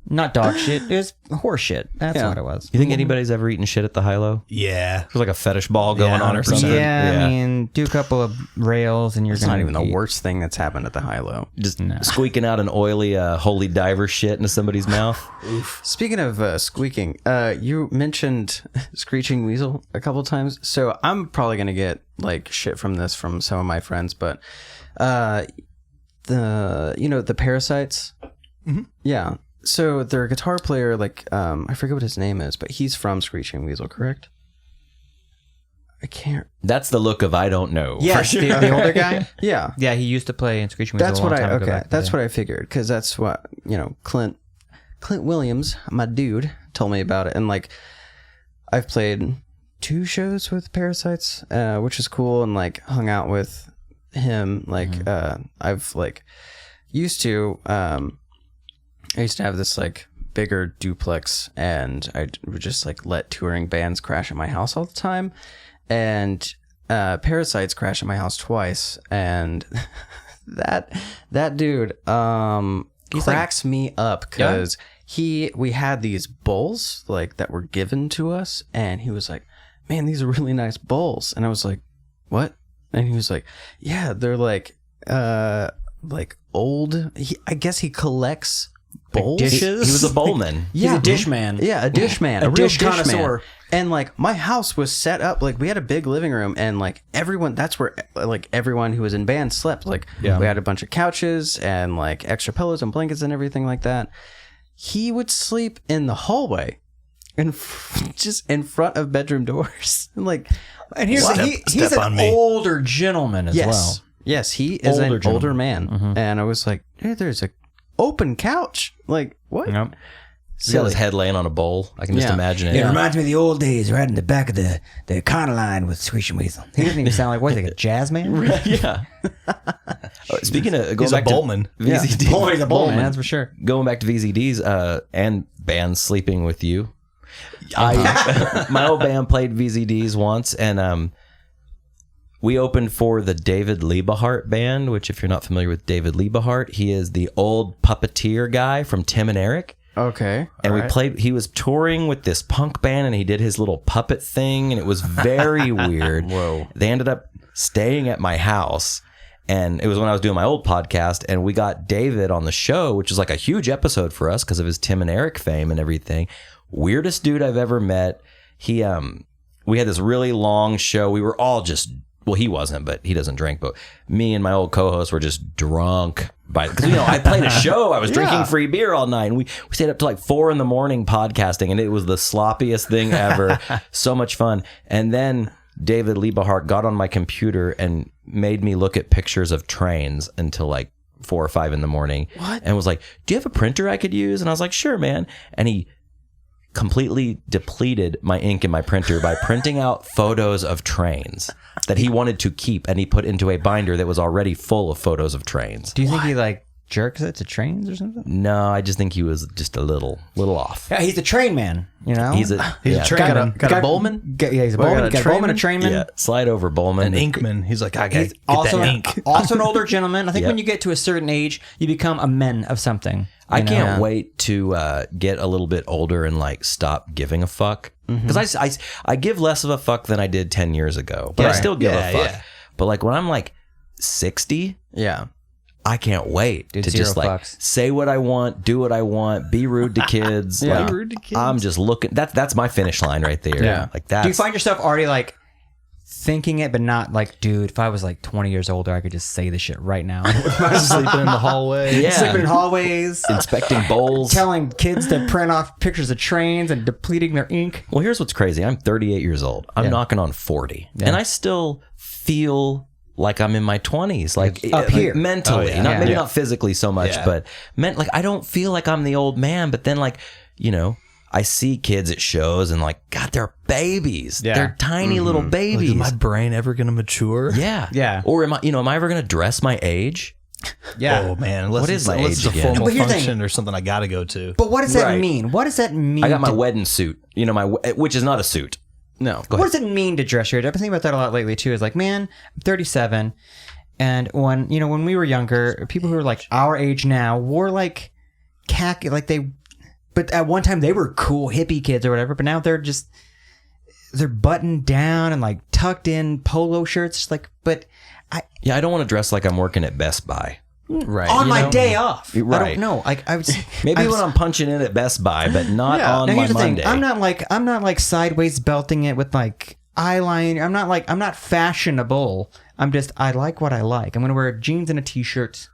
Not dog shit. It was horse shit. That's what it was. You think anybody's ever eaten shit at the Hilo? Yeah. There's like a fetish ball going on or 100%. something. Yeah, I mean, do a couple of rails and you're It's gonna not even the eat. worst thing that's happened at the Hilo. Just squeaking out an oily holy diver shit into somebody's mouth. Speaking of squeaking, you mentioned Screeching Weasel a couple times, so I'm probably gonna get like shit from this from some of my friends, but the Parasites, yeah. So their guitar player, like I forget what his name is, but he's from Screeching Weasel, correct? I can't. That's the look of I don't know. Yes, the older guy. Yeah, Yeah, he used to play in Screeching Weasel. that's a long what I time ago okay. back in the That's day. what I figured because that's what Clint Williams, my dude, told me about it, and like I've played 2 shows with Parasites, which is cool, and like hung out with him. Like I've like used to. I used to have this like bigger duplex, and I would just like let touring bands crash at my house all the time, and Parasites crashed at my house twice, and that dude cracks me up because we had these bowls like that were given to us, and he was like, man, these are really nice bowls, and I was like, what? And he was like, yeah, they're like old. I guess he collects bowls. dishes? He was a bowlman. Yeah, He's a dish man. Yeah, a dish man, A real dish dish connoisseur. man. And like my house was set up like we had a big living room, and like everyone, that's where like everyone who was in band slept. Like we had a bunch of couches and like extra pillows and blankets and everything like that. He would sleep in the hallway, and just in front of bedroom doors. Like, And he's Step on an me. older gentleman as well. Yes, he is Older an gentleman. older man. And I was like, hey, there's a open couch. Like, what? Yep. He's got his head laying on a bowl. I can just Yeah. imagine it. It reminds me of the old days, right in the back of the Econoline with Screeching Weasel. He doesn't even sound like, what, like a jazz man? Yeah. Speaking of going He's a back bowman. to VZD, Boy, he's a bowman, that's for sure. going back to VZDs and bands sleeping with you. My old band played VZDs once, and we opened for the David Liebehart band, which if you're not familiar with David Liebehart, he is the old puppeteer guy from Tim and Eric. Okay. And we played, he was touring with this punk band, and he did his little puppet thing, and it was very weird. Whoa. They ended up staying at my house, and it was when I was doing my old podcast, and we got David on the show, which was like a huge episode for us because of his Tim and Eric fame and everything. Weirdest dude I've ever met. He, we had this really long show. We were all just, well, he wasn't, but he doesn't drink, but me and my old co-host were just drunk because I played a show. I was drinking free beer all night, and we stayed up till like 4 a.m. podcasting, and it was the sloppiest thing ever. So much fun. And then David Liebehart got on my computer and made me look at pictures of trains until like 4 or 5 a.m. What? And was like, do you have a printer I could use? And I was like, sure, man. And he completely depleted my ink in my printer by printing out photos of trains that he wanted to keep, and he put into a binder that was already full of photos of trains. Do you think he like jerks it to trains or something? No, I just think he was just a little off. Yeah, he's a train man, you know? He's a trainman. Got a bowman? Yeah, he's a bowman. Got a bowman, a trainman. yeah, slide over Bowman. An inkman. He's like, I got to He's get also, that ink. also an older gentleman. I think Yeah. when you get to a certain age, you become a man of something. I you know? can't wait to get a little bit older and like stop giving a fuck, because I give less of a fuck than I did 10 years ago, but I Right. still give a Yeah, fuck. yeah. But like when I'm like 60, Yeah. I can't wait Dude, to zero just like fucks. say what I want, do what I want, be rude to kids. Yeah. Like, Be rude to kids. I'm just looking. That's my finish line right there. Yeah. Like that. Do you find yourself already like thinking it, but not like, dude, if I was like 20 years older, I could just say this shit right now. Sleeping in the hallway. Yeah. Sleeping in hallways, inspecting bowls? telling kids to print off pictures of trains and depleting their ink. Well, here's what's crazy. I'm 38 years old. I'm knocking on 40, and I still feel like I'm in my 20s, like Up here. mentally, Oh, yeah. not maybe Yeah. not physically so much, Yeah. but like I don't feel like I'm the old man. But then, like, you know, I see kids at shows and like, God, they're babies. Yeah. They're tiny little Like, babies. is my brain ever gonna mature? Yeah, Yeah. Or am I ever gonna dress my age? Yeah. Oh man, unless What it's, is my unless age it's a again? formal But here's the function or something I gotta go to. But what does that Right. mean? What does that mean? I got my to- wedding suit. You know, which is not a suit. No. Go What ahead. does it mean to dress your age? I've been thinking about that a lot lately too. Is like, man, I'm 37, and when we were younger, people who are like our age now wore like khaki, like but at one time they were cool hippie kids or whatever. But now they're buttoned down and like tucked in polo shirts. Just like, but Yeah, I don't want to dress like I'm working at Best Buy. Right. on my know? day off, I Right. don't know. Like I would Maybe when I'm punching in at Best Buy, but not on Now my here's the Monday. thing. I'm not like sideways belting it with like eyeliner. I'm not fashionable. I like what I like. I'm gonna wear jeans and a t-shirt.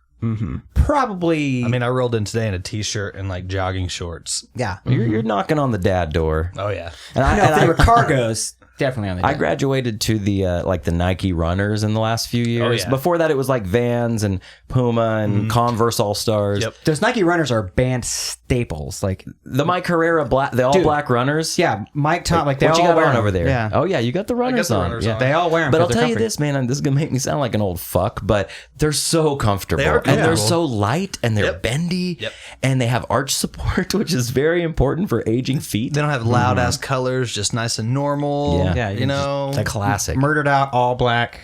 Probably. I mean, I rolled in today in a t-shirt and like jogging shorts. yeah. You're knocking on the dad door. Oh yeah. And I, No, and if they I- were cargos, definitely on the. I graduated to the like the Nike runners in the last few years. yeah. Before that, it was like Vans and Puma and Converse All Stars. Yep. Those Nike runners are band staples. Like, The Mike Herrera the all black runners. yeah, Mike Tom. Like they What all you got wear on them. over there? Yeah. Oh yeah, you got the runners the on. runners yeah. on. They all wear them. But I'll tell you this, man, and this is gonna make me sound like an old fuck, but they're so comfortable, They are and they're comfortable. so light, and they're Yep. bendy, Yep. and they have arch support, which is very important for aging feet. They don't have loud ass colors, just nice and normal. Yeah. Yeah, You know. It's a classic. Murdered out all black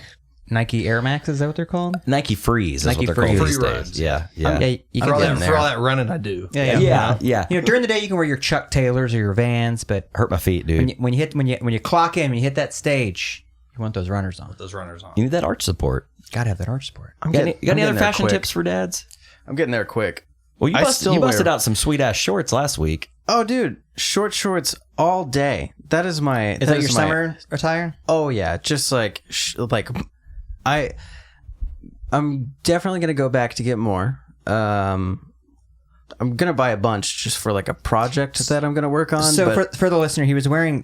Nike Air Max. Is that what they're called? Nike Freeze is Nike what they're called Freeze. these Free days. runs. Yeah, yeah. Yeah, you I'd can rather get them for there. all that running I do. Yeah. You know, during the day you can wear your Chuck Taylors or your Vans, but Hurt my feet, dude. when you clock in, when you hit that stage, you want those runners on. Those runners on. You need that arch support. Gotta have that arch support. I'm You got getting, any I'm other getting there fashion quick. tips for dads? I'm getting there quick. Well, you I busted still busted wear- out some sweet ass shorts last week. Oh, dude, short shorts all day. That is my. Is that your summer attire? Oh yeah, just like I'm definitely gonna go back to get more. I'm gonna buy a bunch just for like a project that I'm gonna work on. So but for the listener,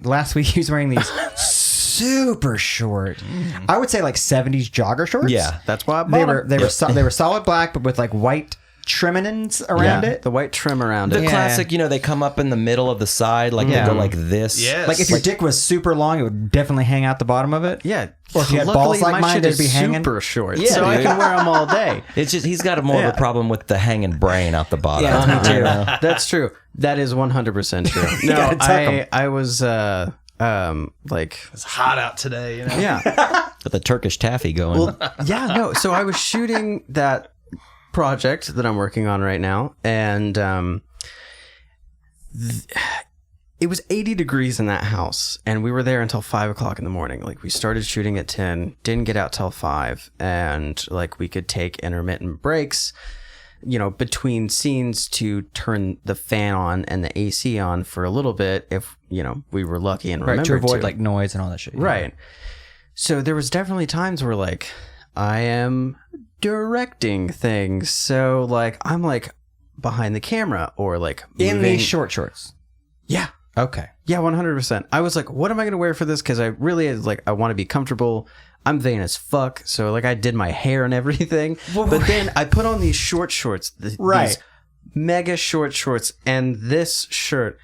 last week he was wearing these super short, I would say like 70s jogger shorts. Yeah. that's why I bought They them. were solid black, but with like white trimmings around it. the white trim around The it. Yeah. classic, they come up in the middle of the side, like Yeah. they go like this. Yes. Like if your dick was super long, it would definitely hang out the bottom of it. Yeah, Or if you had luckily, balls like my mine, shit they'd is be hanging. super short, Yeah, so I dude. can wear them all day. It's just he's got more of Yeah. a problem with the hanging brain out the bottom. Yeah, me too. That's true. That is 100% true. No, gotta tuck 'em. I was like It's hot out today. You know. yeah. With the Turkish taffy going. Well, yeah, no. So I was shooting that project that I'm working on right now, and it was 80 degrees in that house, and we were there until 5 o'clock in the morning. Like, we started shooting at 10, didn't get out till 5, and like we could take intermittent breaks, between scenes to turn the fan on and the AC on for a little bit if we were lucky and Right, to remembered avoid like noise and all that shit. Right. So there was definitely times where like I am directing things. So like I'm like behind the camera or like In moving. these short shorts. Yeah. Okay. Yeah, 100%. I was like, what am I going to wear for this? Because I really I want to be comfortable. I'm vain as fuck. So like I did my hair and everything. But then I put on these short shorts. Right. These mega short shorts. And this shirt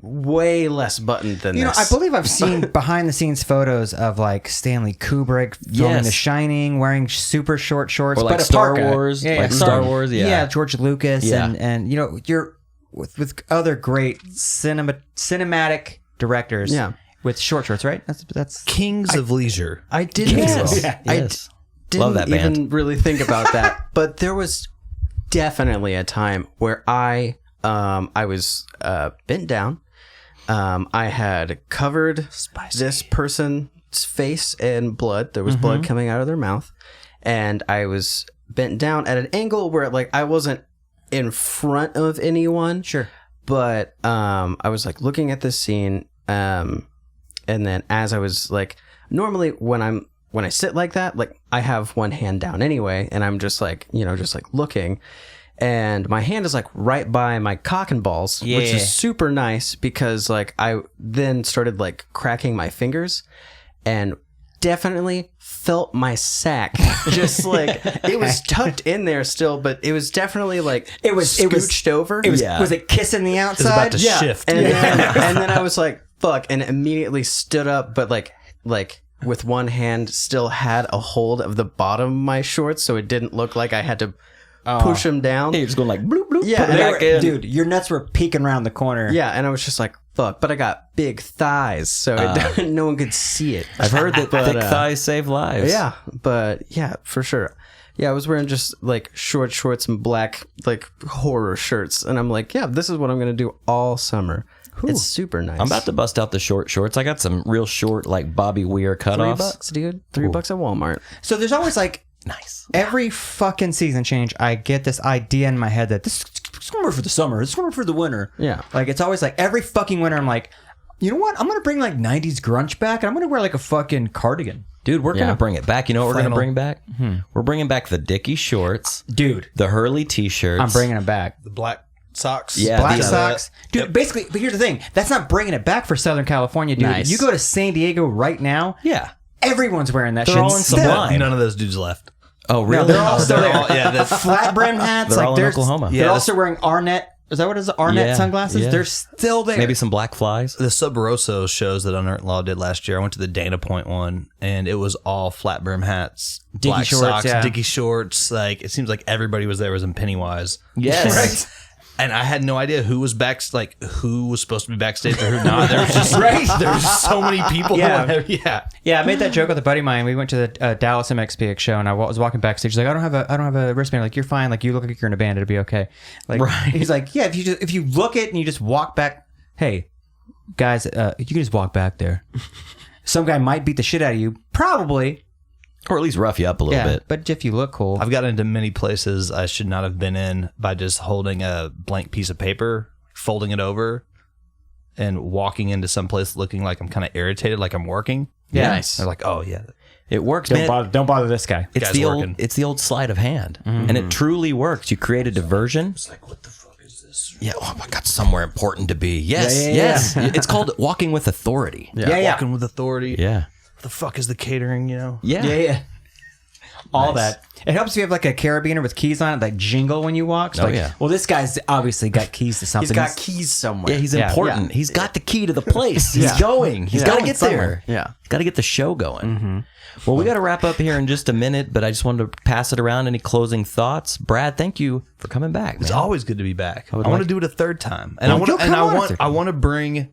way less buttoned than this. I believe I've seen behind the scenes photos of like Stanley Kubrick filming Yes. The Shining, wearing super short shorts, Or like but a Star parka. Wars, like Star Wars, yeah. yeah, George Lucas, Yeah. and you're with other great cinematic directors, Yeah. with short shorts, right? That's Kings of Leisure. I didn't Yes. even, Yeah. I Yes. didn't Love that even band. really think about that. But there was definitely a time where I was bent down. I had covered this person's face in blood. There was blood coming out of their mouth. And I was bent down at an angle where like I wasn't in front of anyone. Sure. But I was like looking at this scene, and then as I was like, normally when I sit like that, like I have one hand down anyway, and I'm just like, you know, just like looking, and my hand is like right by my cock and balls, which Yeah. is super nice because like I then started like cracking my fingers, and definitely felt my sack just like it was tucked in there still, but it was definitely like It was scooched over. It was Yeah. was it kissing the It's about outside? to shift. And then I was like, fuck, and immediately stood up, but like with one hand still had a hold of the bottom of my shorts, so it didn't look like I had to push them down. You're just going like bloop bloop. Yeah, put it and back in. Dude, your nuts were peeking around the corner. Yeah, and I was just like, fuck, but I got big thighs, so no one could see it. I've heard that But, thick thighs save lives. Yeah, but yeah, for sure. Yeah, I was wearing just like short shorts and black like horror shirts, and I'm like, yeah, this is what I'm gonna do all summer. It's super nice. I'm about to bust out the short shorts. I got some real short, like Bobby Weir cutoffs. $3, dude. $3 at Walmart. So there's always like Nice. every fucking season change, I get this idea in my head that this is going to work for the summer. This is going to work for the winter. Yeah. Like it's always like every fucking winter, I'm like, you know what? I'm going to bring like 90s grunge back, and I'm going to wear like a fucking cardigan. Dude, we're going Yeah. to bring it back. You know what we're going to Flannel. bring back? We're bringing back the Dickie shorts, Dude, the Hurley t-shirts. I'm bringing it back. The black socks. Yeah, Black the- socks. Dude, basically, but here's the thing. That's not bringing it back for Southern California, dude. Nice. You go to San Diego right now, Yeah. everyone's wearing that They're shit. all in Still. Sublime. None of those dudes left. Oh, No, really? they're all still there. yeah, that's Flat brim hats. They're like all in there's- Oklahoma. They're Yeah, also wearing Arnett. Is that what it is? Arnett Yeah, sunglasses? yeah. They're still there. Maybe some black flies. the Sub Rosso shows that Unearned Law did last year. I went to the Dana Point one, and it was all flat brim hats, Dickie black shorts, socks, yeah. Dickie shorts. Like it seems like everybody was there was in Pennywise. Yes. Right. And I had no idea who was who was supposed to be backstage or who not. There was just Right. there was so many people. Yeah. Yeah. Yeah, I made that joke with a buddy of mine. We went to the Dallas MXPX show, and I was walking backstage. He's like, I don't have a wristband. Like, you're fine. Like, you look like you're in a band. It'll be okay. Like, Right. He's like, yeah. If you look it and you just walk back, hey, guys, you can just walk back there. Some guy might beat the shit out of you, probably. Or at least rough you up a little Yeah, bit. but if you look cool, I've gotten into many places I should not have been in by just holding a blank piece of paper, folding it over, and walking into some place looking like I'm kind of irritated, like I'm working. Yeah. Nice. They're like, oh yeah, It works, man. don't bother this guy. It's Guy's the working. old sleight of hand, and it truly works. You create a diversion. It's like, what the fuck is this? Yeah, oh, I got somewhere important to be. Yes, Yeah. yes. It's called walking with authority. Yeah. walking with authority. Yeah, The fuck is the catering? You know. yeah. All that. It helps if you have like a carabiner with keys on it that jingle when you walk. So Oh, like, yeah. well, this guy's obviously got keys to something. He's got keys somewhere. Yeah, he's Yeah. important. He's got the key to the place. He's going. He's got to get there. Yeah. He's got to get the show going. Well, we got to wrap up here in just a minute, but I just wanted to pass it around. Any closing thoughts? Brad, thank you for coming back, man. It's always good to be back. I would want like- to do it a third time, and Well, you'll come on a third I time. want to bring.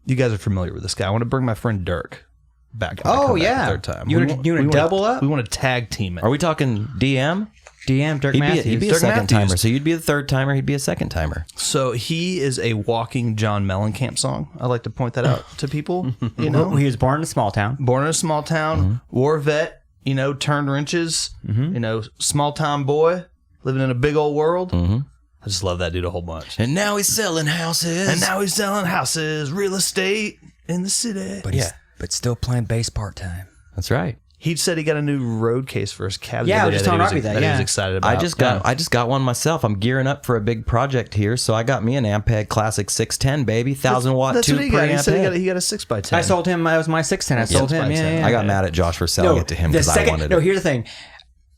You guys are familiar with this guy. I want to bring my friend Dirk back. when I Oh, come back yeah. a third time. You wanna- you wanna double up? We want to tag team it. Are we talking DM? DM Dirk He'd Matthews. be a Dirk second Matthews. timer. So you'd be the third timer. He'd be a second timer. So he is a walking John Mellencamp song. I like to point that out to people. You know, He was born in a small town. born in a small town, war vet. You know, turned wrenches. You know, small town boy living in a big old world. I just love that dude a whole bunch. And now he's selling houses. And now he's selling houses, real estate in the city. But still playing bass part time. That's right. He said he got a new road case for his cab. Yeah, I the was other just day telling he Robbie that, he was yeah. excited about. I just got one myself. I'm gearing up for a big project here, so I got me an Ampeg Classic 610, baby, 1,000-watt That's tube what he per got. He said Ampeg. he got a 6x10. I sold him. It was my 610. I sold him. 6x10. Yeah. I got mad at Josh for selling it to him the because I second- wanted No, it. here's the thing.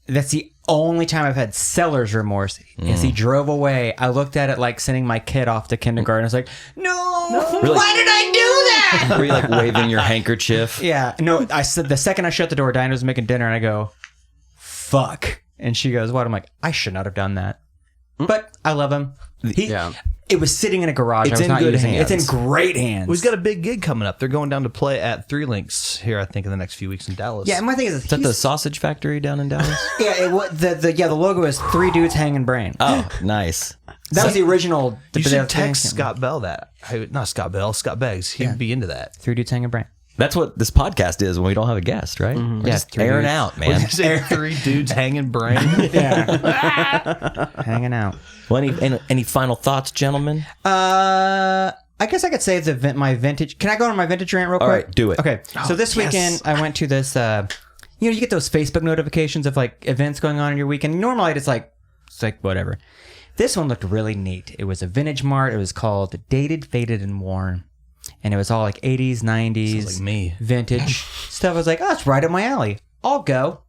That's the only time I've had seller's remorse. As he drove away, I looked at it like sending my kid off to kindergarten. I was like, no. Really? Why did I do that? Were you like waving your handkerchief? Yeah. No, I said the second I shut the door, Dinah was making dinner, and I go, fuck. And she goes, what? I'm like, I should not have done that. But I love him. Yeah. It was sitting in a garage. It's I was in not good using it. It's hands. in great hands. Well, he's got a big gig coming up. They're going down to play at Three Links here, I think, in the next few weeks in Dallas. Yeah, and my thing is, Is that the sausage factory down in Dallas? the logo is 3 dudes hanging brain. Oh, nice. That was the original. You should text Scott Bell that. Hey, not Scott Bell, Scott Beggs. He'd be into that. 3 dudes hanging brain. That's what this podcast is when we don't have a guest, right? We're just airing out, man. You say 3 dudes hanging brain. Hanging out. Well, any final thoughts, gentlemen? I guess I could say my vintage. Can I go on my vintage rant real quick? All right, do it. Okay. So this weekend I went to this. You get those Facebook notifications of like events going on in your weekend. Normally it's like whatever. This one looked really neat. It was a vintage mart. It was called Dated, Faded, and Worn. And it was all like 80s, 90s, Sounds like me. vintage stuff. I was like, oh, it's right up my alley. I'll go.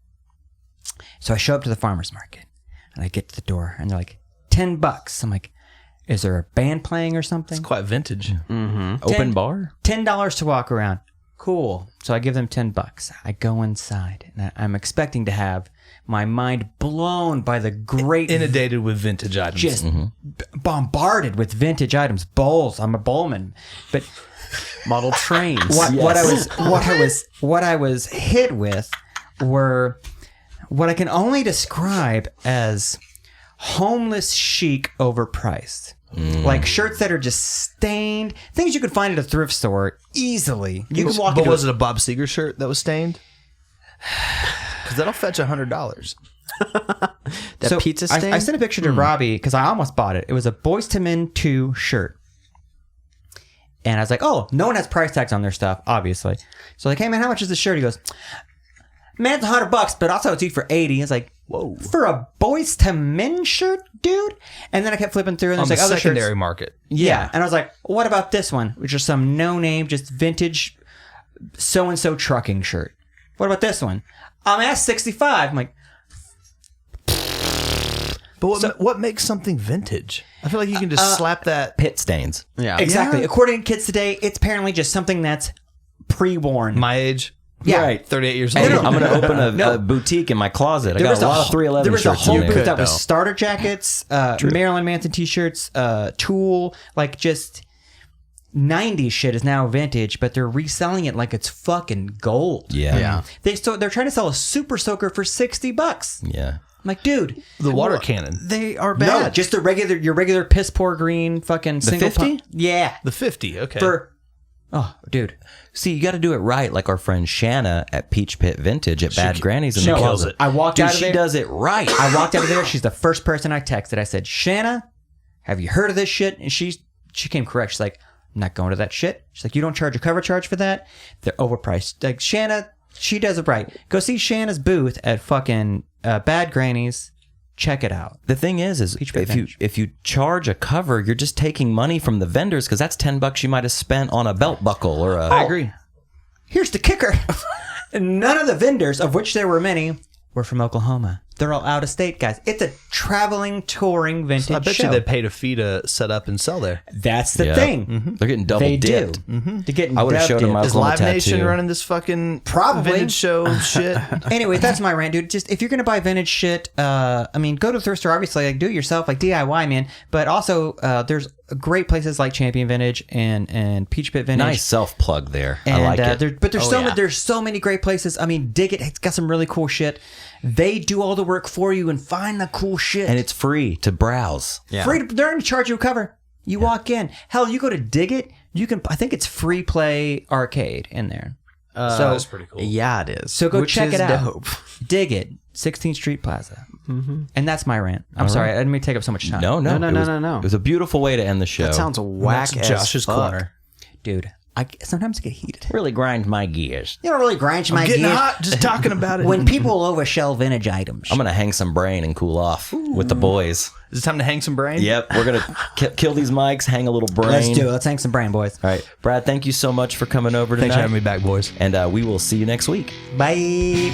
So I show up to the farmer's market and I get to the door and they're like, $10. I'm like, is there a band playing or something? It's quite vintage. Open bar? $10 to walk around. Cool. So I give them $10. I go inside and I'm expecting to have my mind blown by the great Inundated with vintage items. just bombarded with vintage items, bowls. I'm a bowlman, but Model trains. what I was hit with were what I can only describe as homeless chic, overpriced. Like shirts that are just stained, things you could find at a thrift store easily. You can walk But into was it a Bob Seger shirt that was stained? Because that'll fetch $100. That pizza stain? I sent a picture to Robbie because I almost bought it. It was a Boyz II Men 2 shirt. And I was like, oh, no one has price tags on their stuff, obviously. So like, hey man, how much is this shirt? He goes, man, it's $100, but also it's due for 80. It's like, whoa, for a Boyz II Men shirt, dude? And then I kept flipping through and On there's the like other secondary shirts. market. Yeah. And I was like, what about this one? Which is some no-name, just vintage so-and-so trucking shirt. What about this one? I'm at 65. I'm like, But what makes something vintage? I feel like you can just slap that. Pit stains. Yeah. exactly. According to kids today, it's apparently just something that's pre-worn. My age. Yeah. Right. 38 years Hey, old. I'm going to open a boutique in my closet. I got a lot of 311 There was a shirts whole in booth there. that was though. starter jackets, Marilyn Manson t-shirts, Tool, like just 90s shit is now vintage, but they're reselling it like it's fucking gold. Yeah. Yeah. They're trying to sell a Super Soaker for $60. Yeah. I'm like, dude, The water cannon. They are no, bad. just your regular piss poor green fucking single 50? pump. Yeah. The 50. Okay. Oh, dude. See, you got to do it right, like our friend Shanna at Peach Pit Vintage at Bad Granny's in the No, closet. I walked Dude, out of she there. does it right. I walked out of there. She's the first person I texted. I said, Shanna, have you heard of this shit? And she came correct. She's like, I'm not going to that shit. She's like, you don't charge a cover charge for that? They're overpriced. Like, Shanna, she does it right. Go see Shanna's booth at fucking Bad Granny's. Check it out. The thing is Peach Pit Vintage. if you charge a cover, you're just taking money from the vendors because that's $10 you might have spent on a belt buckle or a. I agree. Here's the kicker. None of the vendors, of which there were many, were from Oklahoma. They're all out of state guys. It's a traveling, touring vintage I bet show. you they paid a fee to set up and sell there. That's the Yeah. thing. They're getting double They dipped. do. They're getting I would've showed them double my dipped. Is Oklahoma Live Nation tattoo. running this fucking Probably. vintage show shit? Anyway, that's my rant, dude. Just if you're gonna buy vintage shit, I mean, go to the thrift store. Obviously, like do it yourself, like DIY, man. But also, there's great places like Champion Vintage and Peach Pit Vintage. Nice self plug there. And, I like it. There's so many great places. I mean, dig it. It's got some really cool shit. They do all the work for you and find the cool shit. And it's free to browse. Yeah. they're going to charge you a cover. You walk in. Hell, you go to Dig It. You can. I think it's free play arcade in there. So That's pretty cool. Yeah, it is. So go Which check is it out. Dope. Dig It, 16th Street Plaza. And that's my rant. I'm sorry. I didn't mean to take up so much time. No. No. It was a beautiful way to end the show. That sounds whack That's as Josh's fuck. corner. Dude, sometimes I get heated. really grind my gears. You don't really grind my Getting gears hot just talking about it. when people overshell vintage items. I'm going to hang some brain and cool off with the boys. Is it time to hang some brain? Yep. We're going to kill these mics, hang a little brain. Let's do it. Let's hang some brain, boys. All right. Brad, thank you so much for coming over tonight. Thanks for having me back, boys. And we will see you next week. Bye.